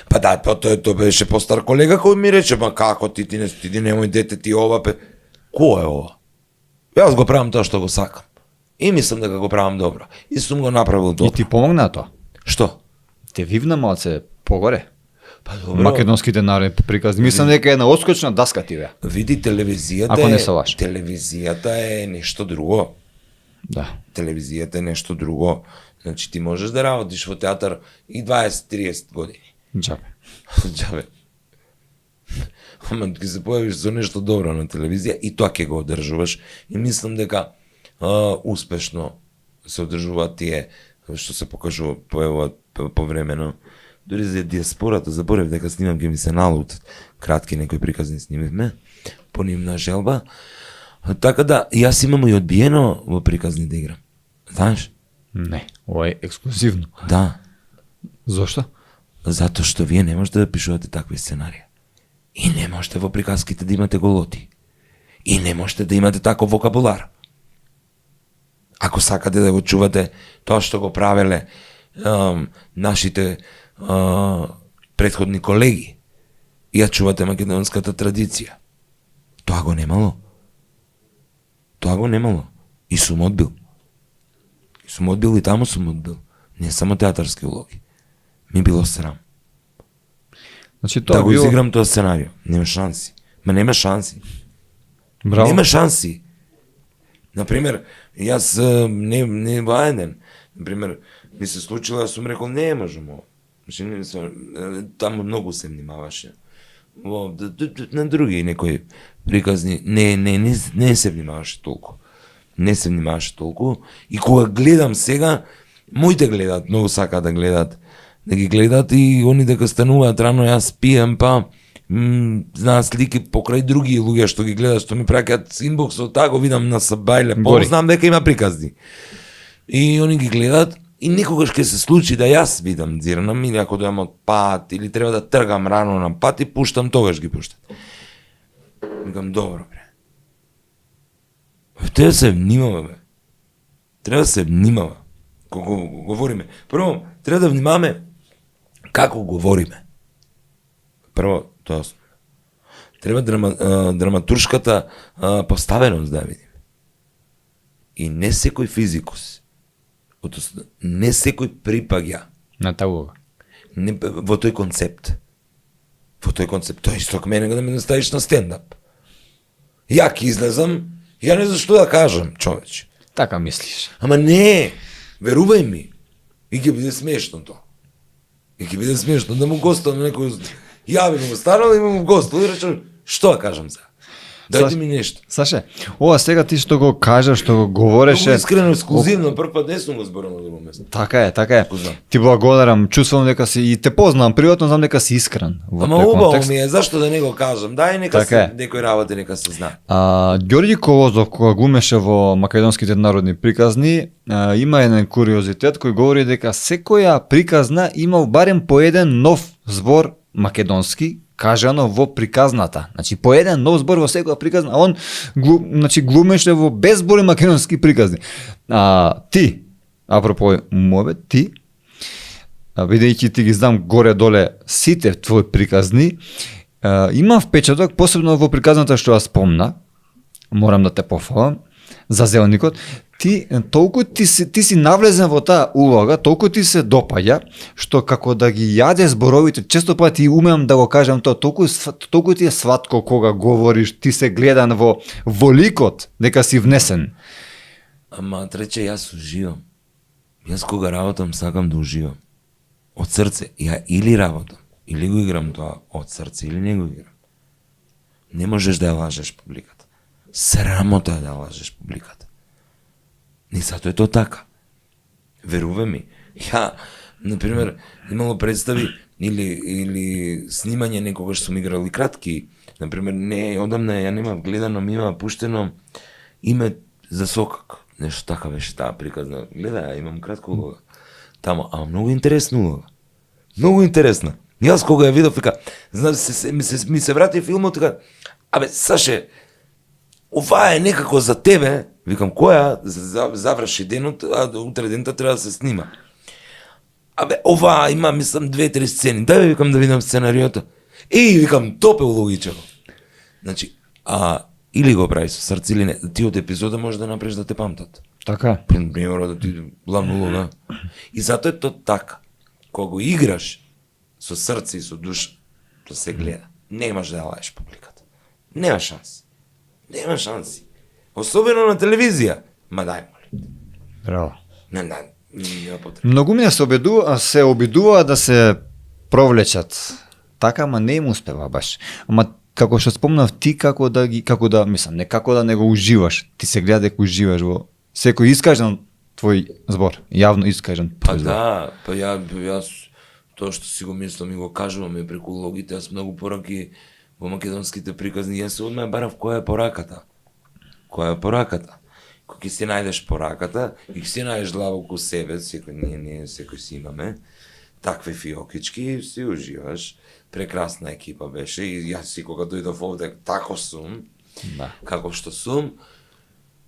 Па да, тоа беше постар колега кој ми рече, па како ти немој дете ти ова, кој е ова? Јас го правам тоа што го сакам. И мислам дека го правам добро. И сум го направил добро. И ти помогна тоа? Што? Те вивна малце погоре. Па добро. Македонските народни приказни. Мислам дека е на отскочна даска ти бе. Види, телевизијата е нешто друго. Да. Телевизијата е нешто друго. Значи ти можеш да работиш во театар и 20-30 години. Џабе. ама ќе се појавиш за нешто добро на телевизија и тоа ќе го одржуваш и мислам дека успешно се одржуваат тие што се појавуваат повремено. Дори за диаспората заборев дека снимам, ќе ми се налутат. Кратки некои приказни снимивме по нивна желба. Така да, јас имам и одбиено во приказни да играм. Знаеш? Не, ова е ексклузивно. Да. Зошто? Затоа што вие не можете да пишувате такви сценарија. И не можете во приказките да имате голоти. И не можете да имате таков вокабулар. Ако сакате да го чувате тоа што го правеле нашите предходни колеги, и ја чувате македонската традиција. Тоа го немало. Тоа го немало. И сум одбил. И таму сум одбил. Не само театарски улоги. Ми било срам. Значи тоа Да го било... изиграм тоа сценарио. Нема шанси. Нема шанси. Браво. Нема шанси. Например, јас не воеден. Например, ми се случило, јас сум рекол, не можам ово. Таму многу се внимаваше. На други некои приказни, не се внимаваше толку. Не се внимаваше толку. И кога гледам сега, моите гледат, многу сакаат да гледат, да ги гледат и они дека стануваат рано, јас пием, па знаат слики покрај други луѓе што ги гледат, што ми праќаат инбоксот, така го видам на Сабајле, знам дека има приказни. И они ги гледат и некогаш ќе се случи да јас видам дзирнам или ако дојам од пат или треба да тргам рано на пат и пуштам, тогаш ги пуштат. Викам, добро бре. Треба да се внимава, бе. Треба да се внимава. Кога говориме. Прво, треба да внимаваме како говориме. Прво, тоа основно. Треба драматуршката поставеност да видиме. И не секој физикус, односно не секој припаѓа на таа улога. Во тој концепт. Тоа исто како мене да ме наставиш на стендап. Ја ќе излезам, ја не знам што да кажам, човече. Така мислиш. Ама не, верувај ми. И ќе биде смешно тоа. Да му гостувам некој... Јави му станал и му гостувам и речем, што да кажам за? Дајте ми нешто. Саше, ова сега ти што го кажа, што го говореше... Много искрено, ексклузивно, прв пат не сум го зборил на друго место. Така е. Познам. Ти благодарам, чувствувам дека си и те познавам приватно, знам дека си искрен во Ама тој убаво контекст. ми е, зашто да не го кажам? Дај нека Така е. се некој работи нека се знае. Ѓорѓи Колозов, кога глумеше во македонските народни приказни, има еден куриозитет кој говори дека секоја приказна имал барем по еден нов збор македонски кажано во приказната. Значи по еден нов збор во секоја приказна, а он глумеше во безброј македонски приказни. Ти, апропо мове, ти, бидејќи ти ги знам горе-доле сите твои приказни, имам впечаток, посебно во приказната што ја спомна, морам да те пофалам, за Зелникот, ти си навлезен во таа улога, толку ти се допаѓа, што како да ги јаде зборовите, често пати умеам да го кажам тоа, толку ти е сватко кога говориш, ти се гледан во ликот, дека си внесен. Ама трече, јас уживам. Јас кога работам, сакам да уживам. Од срце. Ја или работам, или го играм тоа од срце, или не го играм. Не можеш да ја лажеш публиката. Срамота е да ја лажеш публиката. Не затоа е тоа така. Верувај ми. Ја, например, имало представи или снимање некогаш сум играл и кратки. Например, не одамна ја немав гледано, ми има пуштено име за сокак. Нешто така беше таа приказна. Гледај, имам кратко улога. Тамо, а многу интересна улога. Многу интересна. Јас кога ја видов, вика, ми се врати филмот, така, абе, Саше, ова е некако за тебе, викам, која заврши денот, а утре дента треба да се снима. Абе, ова има, мислам, 2-3 сцени. Дај, викам, да видам сценариото. Викам, топе улогичено. Значи, или го прави со срце, или не. Ти од епизода може да направиш да те памтат. Така. Примерно да ти главна улога. И затоа е тоа така. Кога го играш со срце и со душа, тоа се гледа. Немаш да ја лаеш публиката. Нема шанси. Нема шанси. Особено на телевизија. Ма дај, моли. Браво. Нема потреба. Многу ми се обидува да се провлечат. Така, ма не им успева баш. Ама како што спомнав ти како да мислам, не како да не го уживаш, ти се гледа дека уживаш во секој искажан твој збор, јавно искажан Па твој збор. да, па јас тоа што си го мислам и го кажувам и преку логите, јас многу пораки во македонските приказни, јас одма барав која е пораката. Која е пораката? Кога ќе си најдеш пораката и ќе си најдеш длабоко себе, ние секој си имаме, такви фиокички, си уживаш. Прекрасна екипа беше и јас си кога дојдов овде тако сум, Да. како што сум,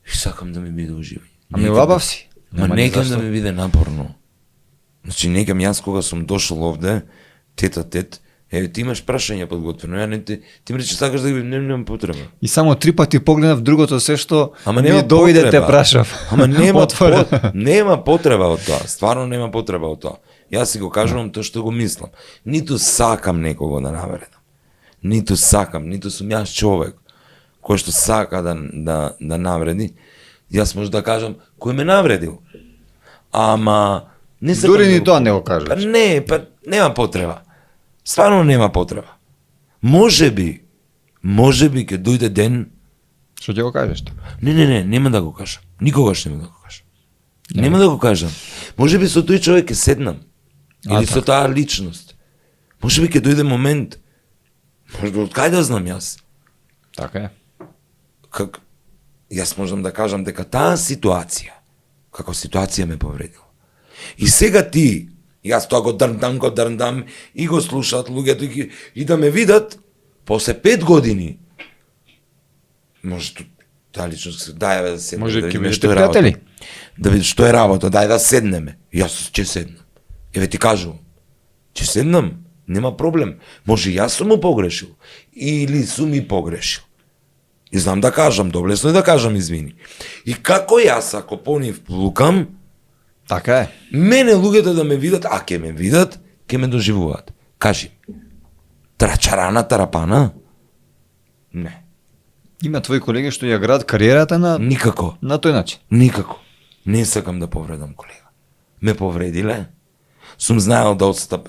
и сакам да ми биде уживање. Ами лабав си. Ма Нема ни некам зашто. да ми биде напорно. Значи некам јас кога сум дошол овде, тет, ти имаш прашање подготвено, ја не ти ми рече сакаш да ги немам потреба. И само 3 пати погледнав другото се што Ама ми нема дојде те потреба. прашав. Ама Отворено. нема потреба од тоа, стварно нема потреба од тоа. Јас си го кажувам тоа што го мислам. Ниту сакам некого да навредам. Ниту сум јас човек кој што сака да навреди. Јас може да кажам кој ме навредил. Ама не сакам. Дури да ни го- тоа не го Па кажеш. не, па нема потреба. Стварно нема потреба. Може би ќе дојде ден. Што ќе го кажеш тоа? Не, нема да го кажам. Никогаш нема да го кажам. Нема да го кажам. Може би со тој човек ќе седнам. Или со таа личност. Може би ќе дојде момент. Може би од кај да знам јас. Така е. Јас можам да кажам дека таа ситуација, како ситуација ме повредила. И сега ти, јас тоа го дрндам и го слушаат луѓето и да ме видат после 5 години. Може таа личност се дај да седнеме. Може да ќе видиме бидете што е работа. пријатели. Да видиш што е работа, дај да седнеме. Јас ќе седнам. Еве ти кажувам. Ќе седнам, нема проблем. Може јас сум му погрешил или сум и погрешил. И знам да кажам, доблесно е да кажам извини. И како јас ако по нив лукам, Така е. мене луѓето да ме видат, а ќе ме видат, ќе ме доживуваат. Кажи, трачарана, тарапана? Не, Има твои колеги што ја градат кариерата никако. на тој начин. Никако. Не сакам да повредам колега. Ме повредиле. Сум знаел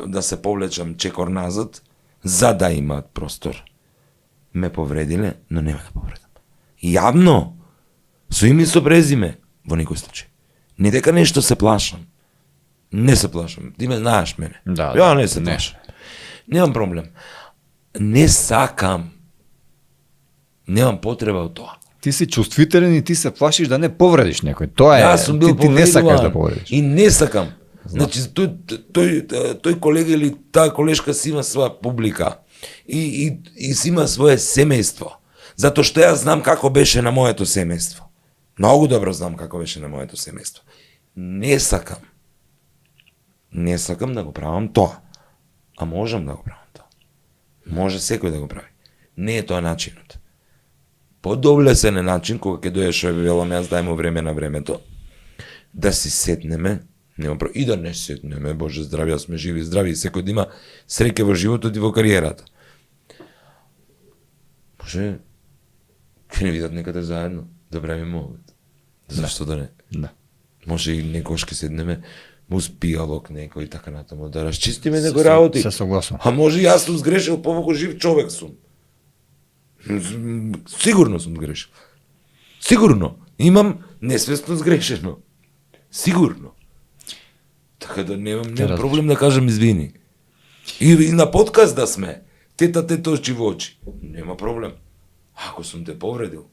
да се повлечам чекор назад, за да имаат простор. Ме повредиле, но нема да повредам. Јавно, со име и со презиме, во никој случај. Не дека нешто се плашам. Не се плашам. Ти ме знаеш мене. Да, Ја не се не. плашам. Немам проблем. Не сакам. Немам потреба од тоа. Ти си чувствителен и ти се плашиш да не повредиш некој. Тоа е. Јас сум бил ти не сакаш да повредуван повредиш. и не сакам. Значи тој колега или таа колешка си има своја публика и си има свое семејство. Затоа што јас знам како беше на моето семејство. Многу добро знам како беше на моето семејство. Не сакам. Не сакам да го правам тоа. А можам да го правам тоа. Може секој да го прави. Не е тоа начинот. Подоблесен е начин кога ќе дојдеш овде велам јас дај му време на времето да си седнеме, нема и да не седнеме, Боже здрави, сме живи и здрави, и секој да има среќа во животот и во кариерата. Може ќе не видат некаде заедно да правиме овде. Зашто да не? Да. Може и некош ќе седнеме мус пијалок некој и така натаму да расчистиме некои работи. Се согласувам. А може и јас сум сгрешил, повеќе жив човек сум. Сигурно сум сгрешил. Сигурно. Имам несвесно сгрешено. Сигурно. Така да немам проблем да кажам извини. И на подкаст да сме. Тета очи во очи. Нема проблем. Ако сум те повредил,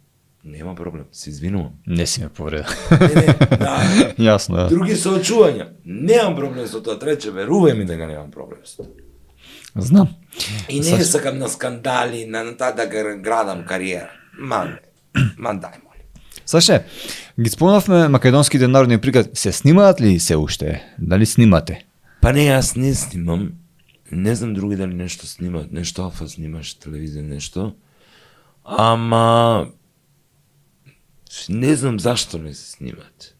нема проблем. Се извинувам. Не си ме повредил. Не, да. Јасно, да. Други соочувања. Немам проблем со тоа. Трече, верувај ми дека немам проблем со тоа. Знам. И не сакам на скандали, на таа да градам кариера. Ма дај моли. Саше, ги спомнавме македонските народни приказни. Се снимаат ли се уште? Дали снимате? Па не, јас не снимам. Не знам други дали нешто снимаат. Нешто Алфа снимаш, телевизија, нешто. Ама не знам зашто не се снимаат.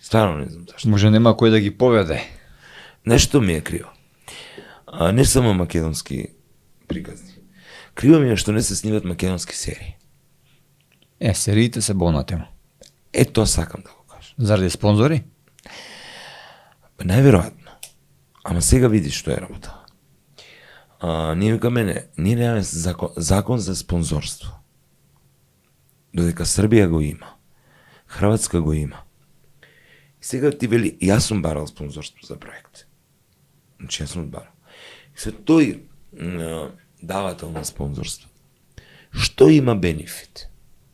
Стварно не знам зашто. Може нема кој да ги поведе. Нешто ми е криво. Не само македонски приказни. Криво ми е што не се снимат македонски серии. Сериите се болна тема. Тоа сакам да го кажам. Заради спонзори? Најверојатно. Ама сега видиш што е работа. Ние викаме не, ние немаме закон за спонзорство. Додека Србија го има, Хрватска го има. И сега ти вели, јас сум барал спонзорство за проект. Значи јас сум барал. И се тој давател на спонзорство, што има бенефит?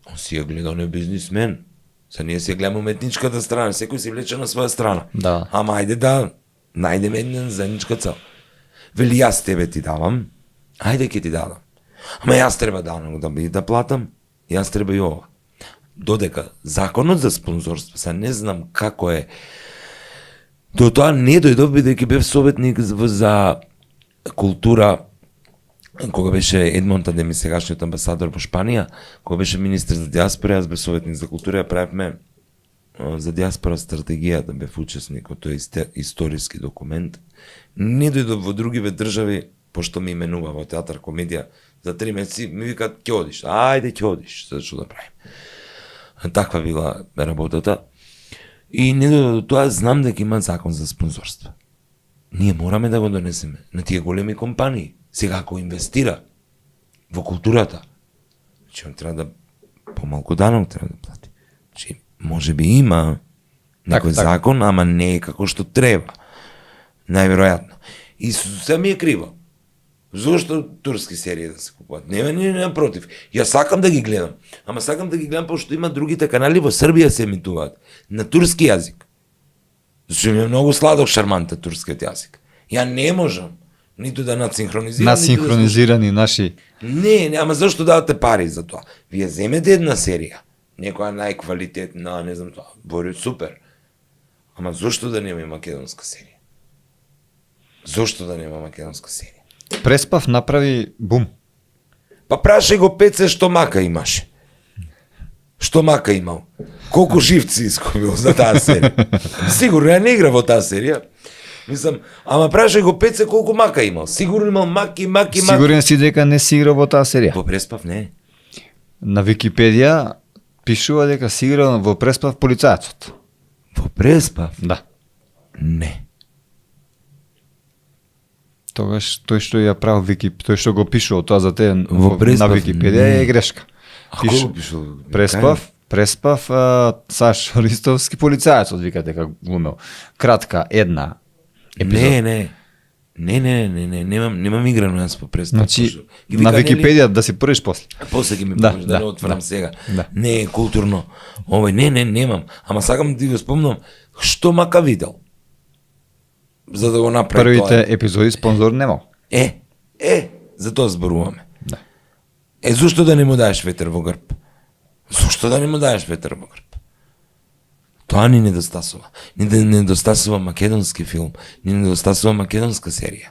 Он си ја гледа, он е бизнисмен. Са ние си ја гледаме уметничката страна, секој си влече на своја страна. Да. Ама ајде да најдеме една заедничка цел. Вели, јас тебе ти давам, ајде ќе ти дадам. Ама јас треба да платам, јас треба и ова. Додека законот за спонзорство, са не знам како е, до тоа не дојдов бидејќи бев советник за култура, кога беше Едмонт Адеми, сегашниот амбасадор во Шпанија, кога беше министер за диаспора, јас бев советник за култура, ја правевме за диаспора стратегијата, бев учесник од тој историски документ. Не дојдов во другиве држави, пошто ме именува во театар комедија, за 3 месеци ми викаат ќе одиш, ајде ќе одиш, за што да правим. Таква била работата. И не до тоа знам дека има закон за спонзорство. Ние мораме да го донесеме на тие големи компании. Сега ако инвестира во културата, значи он треба да помалку данок треба да плати. Значи може би има некој закон, ама не е како што треба. Најверојатно. И се ми е криво. Зошто турски серии да се купуваат? Не, напротив. Јас сакам да ги гледам. Ама сакам да ги гледам пошто има другите канали во Србија се емитуваат на турски јазик. Зашто ми е многу сладок шармантен турскиот јазик. Ја не можам ниту да надсинхронизирам. Насинхронизирани наши. Не, ама зашто давате пари за тоа? Вие земете една серија, некоја најквалитетна, не знам тоа, бори супер. Ама зошто да нема и македонска серија? Зошто да нема македонска серија? Преспав направи бум. Па прашај го Пеце што мака имаше. Што мака имал? Колку живци изгубил за таа серија? Сигурно ја не игра во таа серија. Мислам, ама прашај го Пеце колку мака имал. Сигурно имал маки. Сигурен си дека не си играл во таа серија? Во Преспав не. На Википедија пишува дека си играл во Преспав полицајецот. Во Преспав? Да. Не. Тогаш тој што ја правил тој што го пишувал тоа за те Во Преспав, на Википедија е грешка. А кој го пишувал? Преспав Саш Ристовски полицајецот вика дека глумел. Кратка една епизода. Не, немам играно јас по Преспав. Значи на Википедија да си првиш после. После ќе ми покажеш, да не отварам сега. Не е културно. Овој немам, ама сакам да ти го спомнам што мака видел. За да го направи тоа. Првите епизоди спонзор немал. За тоа зборуваме. Да. Зошто да не му даеш ветер во грб? Зошто да не му даеш ветер во грб? Тоа ни недостасува. Ни недостасува македонски филм, ни недостасува македонска серија.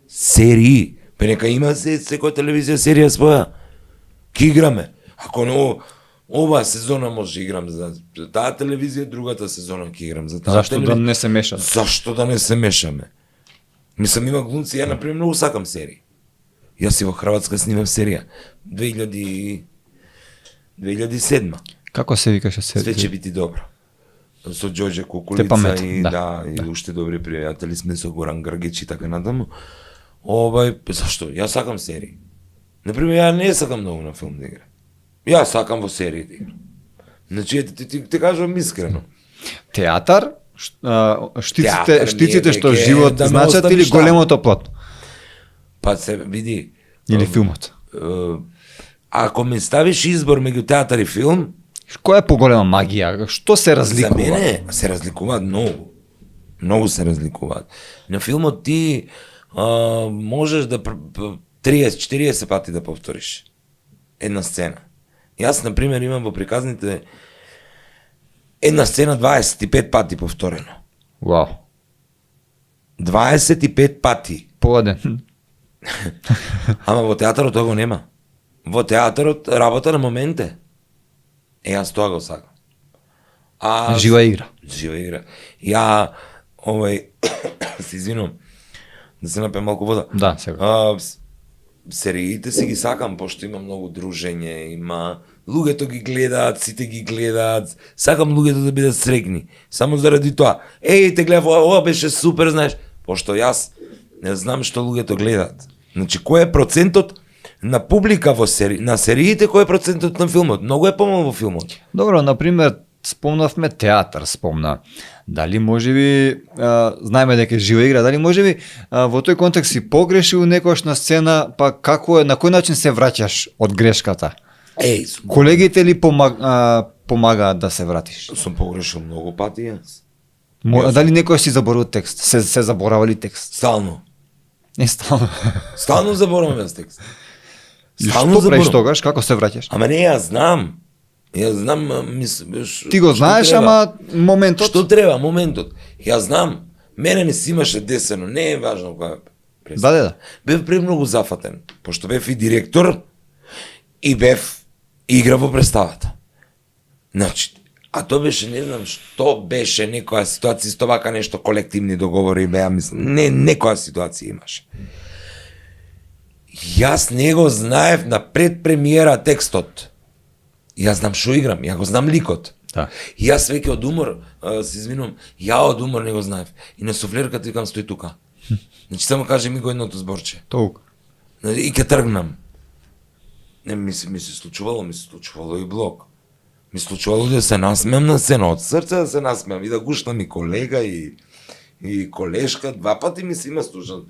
Серии, па нека има секоја телевизија серија своја. Ки играме. Ако не ова сезона може играм за таа телевизија, другата сезона ќе играм за таа телевизија. Зашто да не се мешаме? Зашто да не се мешаме? Мислам, има глумци, ја например многу сакам серии. Јас и во Хрватска снимав серија 2007. Како се викаше серија? Све ќе бити добро. Со Ѓорѓе Кукулица и уште добри пријатели сме со Горан Гргич и така натаму. Зашто? Јас сакам серии. Например, ја не сакам многу на филм да играм. Јас сакам во серии да играм. Значи, ти кажувам искрено. Театар, штиците што живот значат или големото платно? Па се види. Или филмот? Ако ме ставиш избор меѓу театар и филм, која е поголема магија? Што се разликува? За мене се разликуваат многу. Многу се разликуваат. На филмот ти можеш да 30-40 пати да повториш една сцена. Јас, например, имам во приказните една сцена 25 пати повторено. Вау. 25 пати. Поладен. Ама во театарот тоа го нема. Во театарот работа на моменте. Јас тоа го сакам. Жива игра. Жива игра. Ја, се извинувам, да се напијам малку вода. Да, сега. Сериите си ги сакам, пошто има многу дружење, има луѓето ги гледаат, сите ги гледаат, сакам луѓето да бидат среќни, само заради тоа. Те гледав, ова беше супер, знаеш, пошто јас не знам што луѓето гледаат. Значи, кој е процентот на публика на сериите, кој е процентот на филмот? Многу е помал во филмот. Добро, например, спомнавме театар, спомна. Дали можеби, знаеме дека е жива игра, дали можеби во тој контекст си погрешил некојаш на сцена, па како е, на кој начин се враќаш од грешката? Колегите ли помагаат да се вратиш? Сум погрешил многу пати јас. Дали некој си заборил текст? Се заборавали текст? Стално. Не стално. Стално заборавам јас текст. И што правиш тогаш? Како се враќаш? Ама не, јас знам. Јас знам, ти го знаеш, ама моментот? Што треба, моментот. Јас знам. Мене не си имаше десено, не е важно која представа. Да. Бев премногу зафатен, пошто бев и директор и бев игра во представата. Значи, а тоа беше, не знам што беше некоја ситуација, исто вака нешто колективни договори беа, мислам, некоја ситуација имаше. Јас не го знаев на предпремиера текстот. Јас знам што играм, ја го знам ликот. Да. И јас веќе од умор, се извинувам, ја од умор не го знаев. И на суфлерката викам стои тука. Значи само кажи ми го едното зборче. Толку. И ке тргнам. Не ми се случувало и блок. Ми се случувало да се насмеам на сцена, од срце да се насмеам и да гушнам и колега и колешка, два пати ми се има слушан.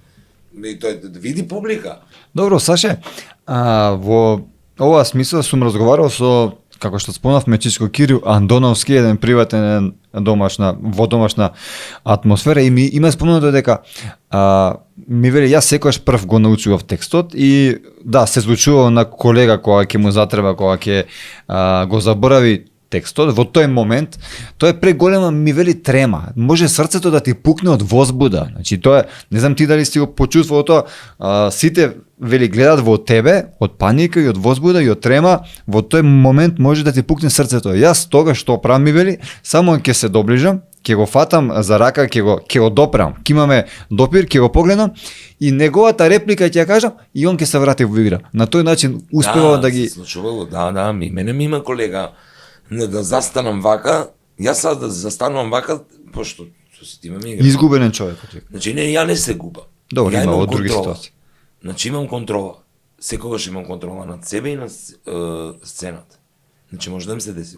И тој да види публика. Добро, Саше, во оваа смисла сум разговарал со, како што спомнавме, Чичко Кирил Андоновски, еден приватен во домашна атмосфера, и ми има спомнато дека ми вели, јас секогаш прв го научував текстот и да, се случувало на колега кога ќе му затреба, кога ќе го заборави текстот, во тој момент, тоа е преголема, ми вели, трема. Може срцето да ти пукне од возбуда. Значи, тоа е, не знам ти дали си го почувствувал тоа, сите, вели, гледат во тебе, од паника и од возбуда и од трема, во тој момент може да ти пукне срцето. Јас тога што правам, ми вели, само ќе се доближам, ќе го фатам за рака, ќе го допрам, ќе имаме допир, ќе го погледам и неговата реплика ќе ја кажам и он ќе се врати во игра. На тој начин успевал да ги... се случувало, мене ми има колега, да застанам вака, јас сад да застанувам вака, пошто со сите имаме игра. Изгубенен човек. Значи, ја не се губа. Добро, има од други ситуации. Значи, имам контрола. Секогаш имам контрола над себе и на сцената. Значи, може да ми се деси.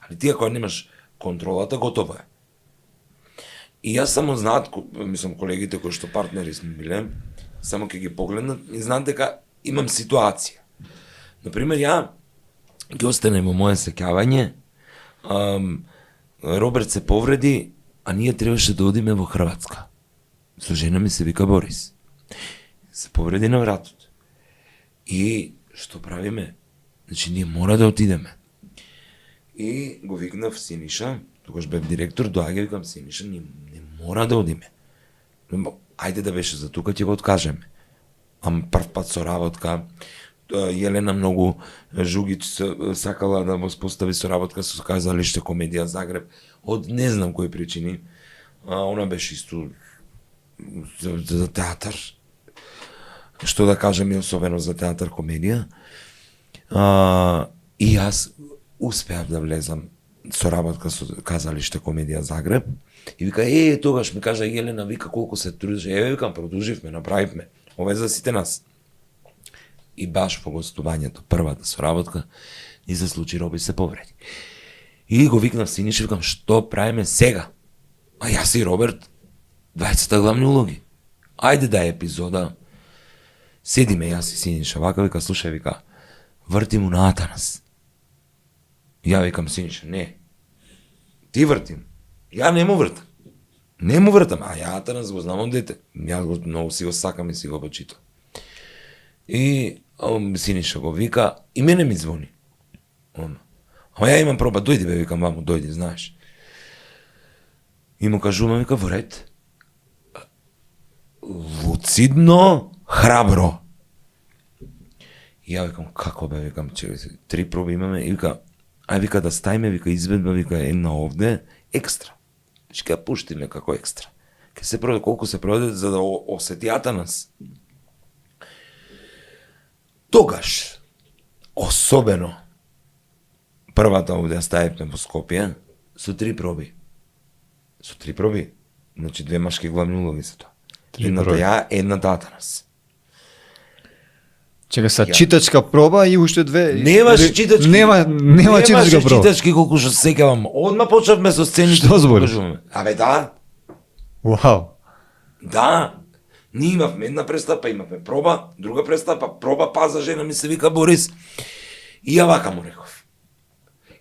Али ти ако немаш контролата, готово е. И јас само знаат, мислам, колегите кои што партнери сме биле, само ќе ги погледнат и знаат дека имам ситуација. Например, ја ги остане во моје сеќавање, Роберт се повреди, а ние требаше да одиме во Хрватска. Со жена ми се вика Борис. Се повреди на вратот. И што правиме? Значи, ние мора да отидеме. И го викнав Синиша, тогаш бев директор, доаѓа, викам Синиша, ние не мора да одиме. Ајде да беше за тука, ќе го откажеме. Ама прв пат со работка, Јелена многу Жугич сакала да воспостави соработка со Казалиште Комедија Загреб, од не знам кои причини. Она беше исто за театар, што да кажем и особено за театар комедија. И јас успеав да влезам соработка со Казалиште Комедија Загреб и вика, тогаш ми кажа Јелена, вика колку се трудиш, викам, продолживме, направивме, ова е за сите нас. И баш во гостувањето, првата соработка, ни се случи Роби се повреди. И го викнав Синиша, викам, што правиме сега? А јас и Роберт, 20 главни улоги. Ајде да е епизода. Седиме јас и Синиша, вака, вика, слушај, вика, врти му на Атанас. Ја викам Синиша, не. Ти вртим. Ја не му вртам. Не му вртам, а ја Атанас го знам од дете. Јас го многу си го сакам и си го почитам. И Синиша го вика, и мене ми звони. Ама ја имам проба, дојди бе, викам, мамо, дојди, знаеш. И му кажувам, вика, во ред. Луцидно, храбро. И ја викам, како бе, викам, 3 проби имаме, и вика, ај вика да стајме, вика, изведба, вика, една овде, екстра. Значи, ке пуштиме како екстра. Ке се проде, колку се проде, за да осети Атанас. Тогаш, особено, првата овде ставивме во Скопје, со 3 проби. Со 3 проби. Значи, 2 машки главни улоги се тоа. Едната ја, едната Атанас. Чека са читачка проба и уште две. Немаше читачки. Нема читачка проба. читачки колку што се сеќавам. Одма почнавме со сцените. Што збориш? Абе да. Вау. Да. Ние имавме една представа, имавме проба, друга представа, проба, паза жена ми се вика Борис. И ја вака му реков.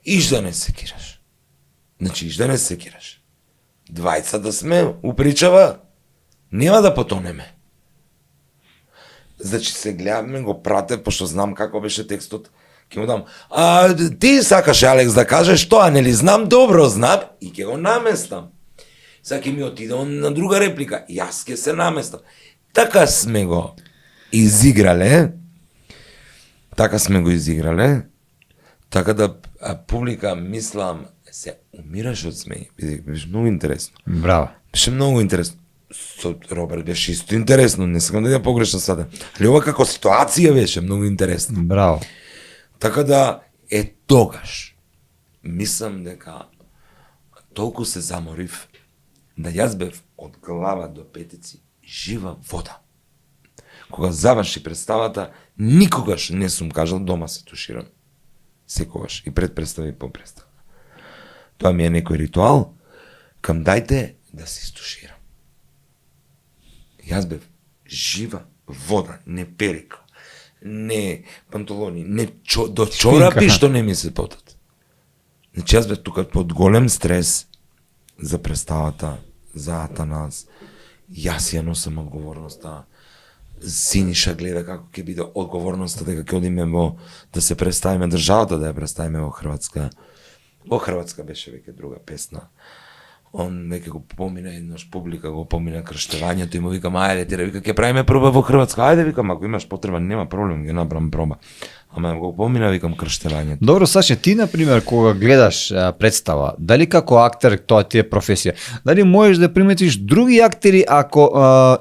Иш да не секираш. Значи, иш да не секираш. Двајца да сме, упричава, нема да потонеме. Значи се гледаме, го пратев, пошто знам како беше текстот, ќе му дам, ти сакаш, Алекс, да кажеш тоа, нели знам, добро знам, и ќе го наместам. Сега ќе ми отиде он на друга реплика, јас ќе се наместам. Така сме го изиграле, така да публика, мислам, се умираш од смеј, беше многу интересно. Браво. Беше многу интересно. Со Роберт беше исто интересно, не сакам да ја погрешам сада. Али ова како ситуација беше многу интересно. Браво. Така да, тогаш, мислам дека толку се заморив, да јас бев од глава до петици жива вода. Кога заврши представата, никогаш не сум кажал дома се туширам. Секогаш, и пред представа и по представа. Тоа ми е некој ритуал, кам дајте да се истуширам. Јас бев жива вода, не перика, не панталони, не до чорапи што не ми се потат. Значи јас бев тука под голем стрес за представата, за Атанас. Јас ја носам одговорноста. Синиша гледа како ќе биде одговорноста дека ќе одиме да се представиме државата, да ја представиме во Хрватска. Во Хрватска беше веќе друга песна. Он веќе го помина еднаш, публика го помина крштевањето и му викам, ајде ти вика, ќе правиме проба во Хрватска. Ајде викам, ако имаш потреба, нема проблем, ги направам проба. Ама го помина, викам, крштевањето. Добро, Саше, ти, например, кога гледаш представа, дали како актер тоа ти е професија, дали можеш да приметиш други актери ако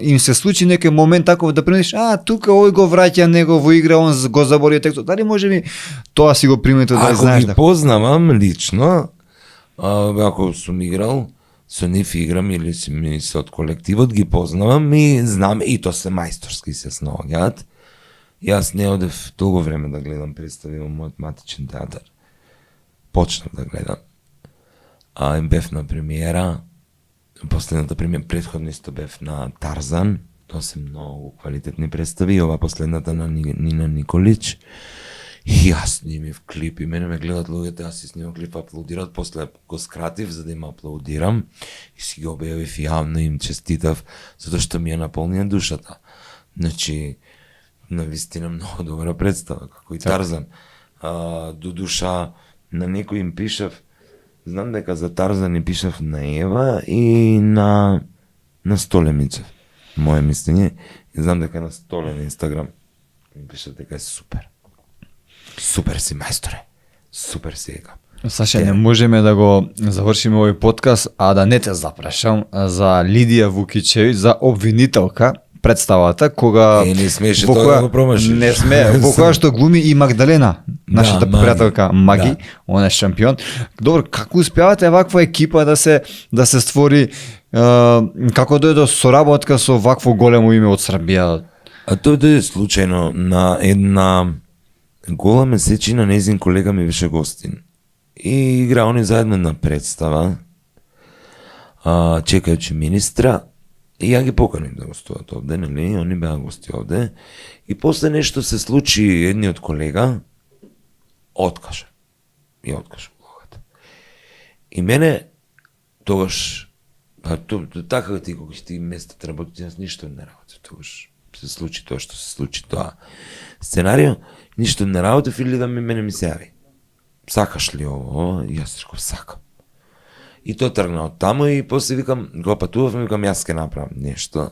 им се случи некој момент таков да приметиш, тука овој го враќа, него во игра, он го забори текстот, дали може би тоа си го приметил, да знаеш? Ако ги познавам лично, ако сум играл, со нив играм или се од колективот ги познавам и знам, и то се мајсторски се снаоѓаат. Јас не одев долго време да гледам представи во мојот матичен театар. Почнав да гледам. Им бев на премиера, последната премиера, претходно исто бев на Тарзан, тоа се многу квалитетни представи, ова последната на Нина Николич. И јас снимив клип и мене ме гледат луѓето, јас си снимам клип, аплаудират, после го скратив за да им аплаудирам и си ги објавив јавно, им честитав, затоа што ми ја наполнија душата. Значи, навистина многу добра представа, како и Тарзан. До душа на некој им пишав, знам дека за Тарзан им пишав на Ева и на Столемицев, моје мислење, и знам дека на Столе на Инстаграм им пишав дека е супер. Супер си, мајсторе. Супер си, екам. Саша, не можеме да го завршиме овој подкаст, а да не те запрашам за Лидија Вукичевиќ, за обвинителка, представата, кога... Не смеше тоа да го промашиш. Не сме, во која што глуми и Магдалена, нашата пријателка Маги, она е шампион. Добро, како успеавате ваква екипа да се створи, како дојде до соработка со вакво големо име од Србија? Тоа дојде случајно на една гола месечина, нејзин колега ми беше гостин. И игра они заедно на представа, чекајќи министра, и ја ги поканив да гостуват овде, нели? Они беа гости овде. И после нешто се случи, едниот колега откаже. И откаже улогата. И мене тогаш, така ти кога ти местот работи, јас ништо не работи. Тогаш се случи тоа што се случи, тоа сценарио, ништо не работев или да мене ми се јави. Сакаш ли ово? И јас реков, сакам. И тоа тргна од таму и после викам, го патувавме, викам, јас ке направам нешто.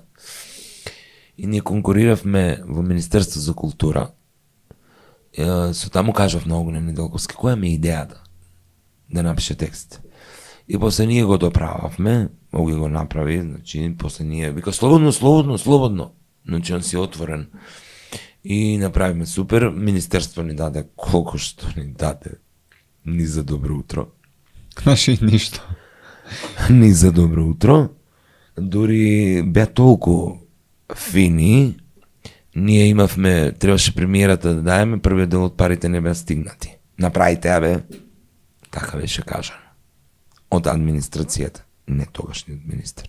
И ние конкуриравме во Министерство за култура. Со таму кажав на Огнен Неделковски, која ми е идејата да напише текст. И после ние го доправавме, Оги го направи, значи, после ние, вика, слободно. Значи, он си отворен. И направиме супер, Министерство ни даде колку што ни даде. Ни за добро утро. Значи, ништо. Ни за добро утро. Дури беа толку фини, ние имавме, требаше премиерата да даеме, првиот дел од парите не беа стигнати. Направите ја бе, така беше кажано. Од администрацијата, не тогашниот министер.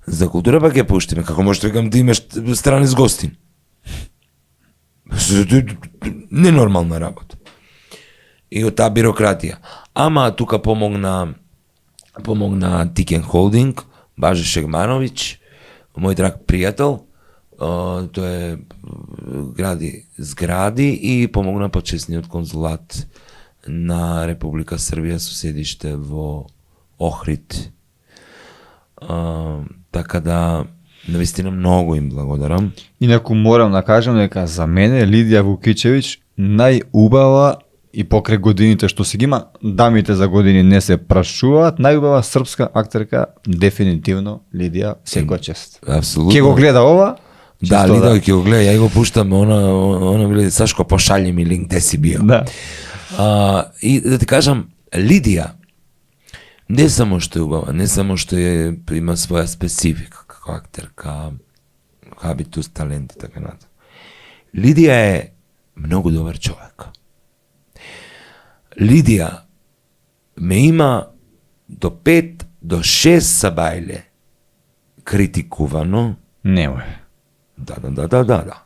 За култура пак ја пуштиме, како може да имаш страни с гостин. Ненормална работа. И од таа бирократија. Ама тука помогна Тикен Холдинг, Баже Шегмановиќ, мој драг пријател, тој гради згради и помогна почесниот конзулат на Република Србија со седиште во Охрид. Така да, навистина многу им благодарам. Инаку морам да кажам дека за мене Лидија Вукичевиќ најубава и покрај годините што си ги има, дамите за години не се прашуваат, најубава српска актерка дефинитивно Лидија, секоја чест. Апсолутно. Ке го гледа ова? Да, Лидија ќе го гледа, ја го пуштам, она биле Сашко пошалји ми линк, де си био. Да. И да ти кажам, Лидија не само што е убава, не само што има своја специфика како актерка, хабитус, талент и така натаму. Лидија е многу добар човек. Лидија ме има до 5 до 6 сабајле критикувано. Немој. Да.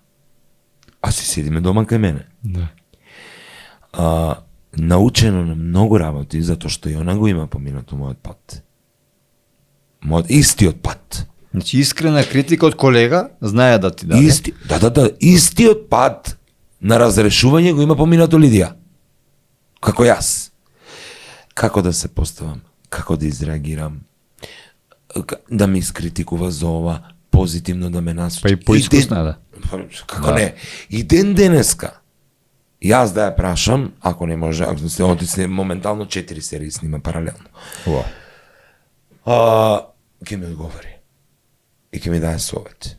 А си седиме дома кај мене. Да. Научено на многу работи, затоа што и она го има поминато мојот пат. Мојот истиот пат. Значи искрена критика од колега, знае да ти даде. Истиот пат на разрешување го има поминато Лидија. Како јас. Како да се поставам, како да изреагирам, да ме искритикува за ова, позитивно да ме насочи. Па и поискусна да. Како не. И ден денеска, јас да ја прашам, ако не може, ако се моментално 4 серии снима паралелно. Ке ми одговори. И ке ми даде совет.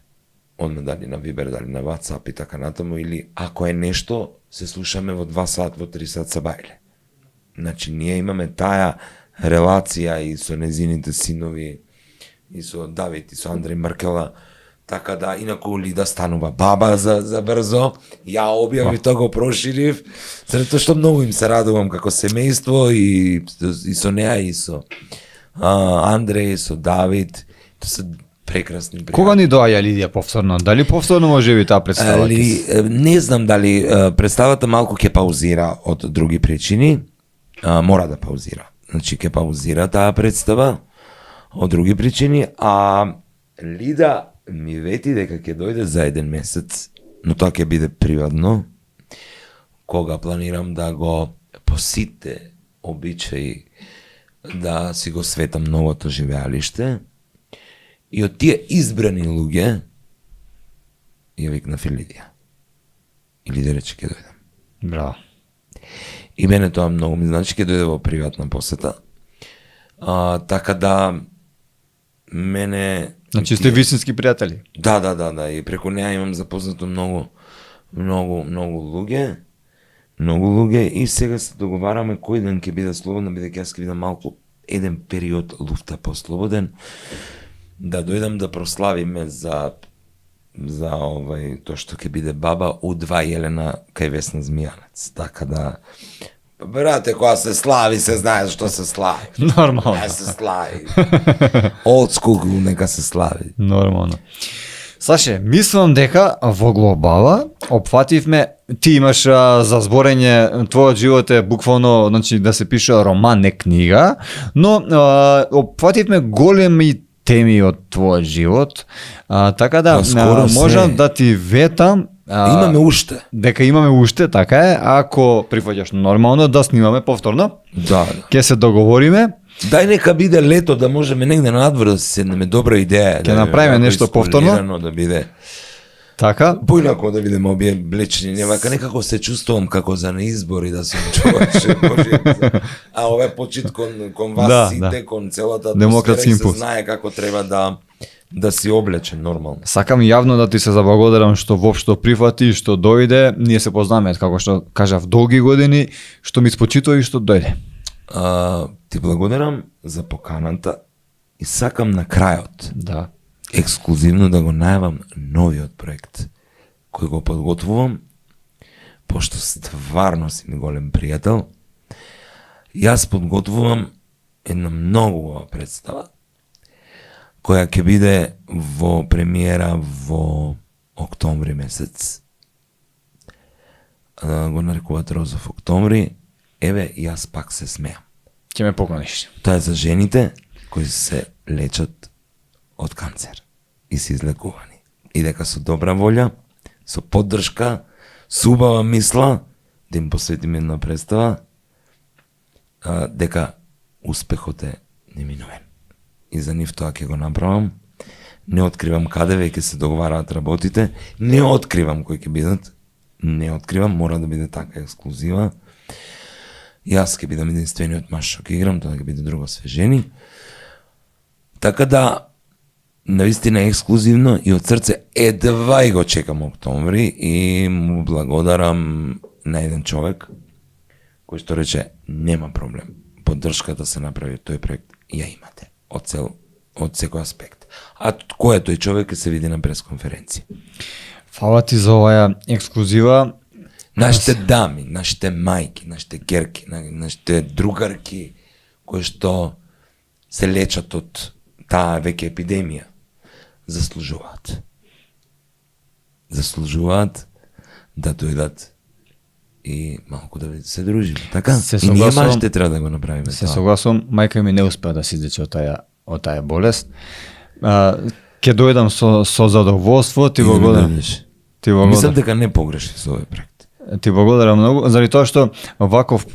Одме дали на Viber, дали на WhatsApp и така натаму, или ако е нешто, се слушаме во 2 сат, во 3 сат сабајле. Значи, ние имаме таа релација и со незините синови, и со Давид, и со Андреј Маркела, така да, инаку Лида станува баба за брзо, ја објавив, тоа го проширив, затоа што многу им се радувам како семејство и со неа, и со Андреј, со Давид, тоа се прекрасни пријатели. Кога ни доаѓа Лидија повторно? Дали повторно може би таа представа? Не знам дали представата малку ќе паузира од други причини, мора да паузира. Значи ќе паузира таа представа од други причини, а Лида ми вети дека ќе дојде за 1 месец, но тоа ќе биде приватно, кога планирам да го посите обичаи да си го светам новото живеалиште. И од тие избрани луѓе ја викнав и Лидија. И Лидија рече ќе дојдам. Браво. И мене тоа многу ми значи, ќе дојде во приватна посета. Така да мене... Значи сте вистински пријатели? Да. И преку неа имам запознато многу луѓе. Многу луѓе и сега се договараме кој ден ќе биде слободно, бидејќи јас ќе бидам малку еден период луфта послободен, да дојдам да прославиме за тоа што ќе биде баба У2 Јелена кај Весна Змијанец. Така да, брате, кога се слави, се знае што се слави. Нормално. Не се слави. Old school, нека се слави. Нормално. Саше, мислам дека во глобала опфативме, ти имаш за зборење, твојот живот е буквално, значи да се пише роман, не книга, но опфативме големи теми од твојот живот, така да можам да ти ветам имаме уште. Дека имаме уште, така е, ако прифаќаш нормално да снимаме повторно. Да. Ќе се договориме. Дај нека биде лето да можеме негде надвор да се седнеме, добра идеја. Ќе направиме нешто повторно. Да биде. Така. Поинако да бидеме облечени, нека некако се чувствувам како за на избори да се човече. А овој почит кон вас сите, кон целата демократски импулс. Се знае како треба да си облечен нормално. Сакам јавно да ти се заблагодарам што воопшто прифати, што дојде. Ние се познаваме, како што кажав, долги години, што ми спочитува и што дојде. Ти благодарам за поканата и сакам на крајот да ексклузивно да го најавам новиот проект. кој го подготвувам, пошто стварно си ми голем пријател, јас подготвувам една многу убава представа, која ќе биде во премиера во октомври месец. Го нарекуваат Розов октомври. Еве, јас пак се смеам. Ќе ме поканиш. Тоа е за жените кои се лечат од канцер и се излекувани. И дека со добра волја, со поддршка, со убава мисла, да им посветиме една представа, дека успехот е неминуен. И за нив тоа ќе го направам. Не откривам каде веќе се договараат работите, не откривам кои ќе бидат, не откривам, мора да биде така ексклузива. Јас ќе бидам единствениот маж што ќе играм, тоа ќе биде друго све жени. Така да, навистина ексклузивно и од срце едва и го чекам октомври и му благодарам на еден човек кој што рече нема проблем. Поддршката се направи тој проект ја имате од секој аспект. А кој е тој човек ќе се види на пресконференција. Фала ти за оваа ексклузива. Нашите дами, нашите мајки, нашите ќерки, нашите другарки кои што се лечат од таа веќе епидемија, заслужуваат. Заслужуваат да дојдат и малку да се дружиме, така? И ние мажите треба да го направиме Се тоа. согласувам, мајка ми не успеа да се излечи од таа болест. Ќе дојдам со задоволство, ти благодарам. Ти Мислам благодарам. дека не погреши со овој проект. Ти благодарам многу, заради тоа што ваков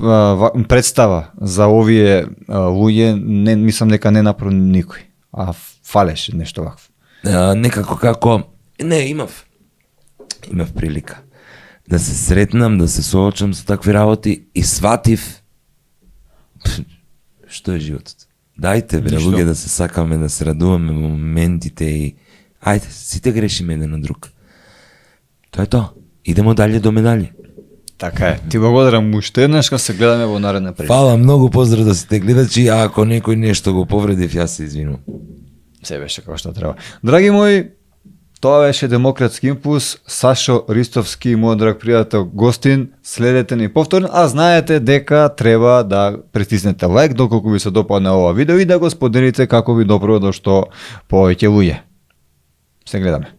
представа за овие луѓе не мислам дека не направи никој, а фалеше нешто вакво. Некако како имав прилика да се сретнам, да се соочам со такви работи и сватив што е животот. Дајте бре Ништо. луѓе да се сакаме, да се радуваме во моментите и ајде, сите грешиме еден на друг. Тоа е тоа. Идемо дале до медали. Така е. Ти благодарам уште еднаш, се гледаме во наредна прилика. Фала, многу поздрав да сите гледачи, а ако некој нешто го повредив, јас се извинувам. Се беше како што треба. Драги мои, тоа беше Демократски импулс, Сашо Ристовски, мој драг пријател гостин. Следете ни повторно, а знаете дека треба да притиснете лайк доколку ви се допадне ова видео и да го споделите како ви допро до што повеќе луѓе. Се гледаме.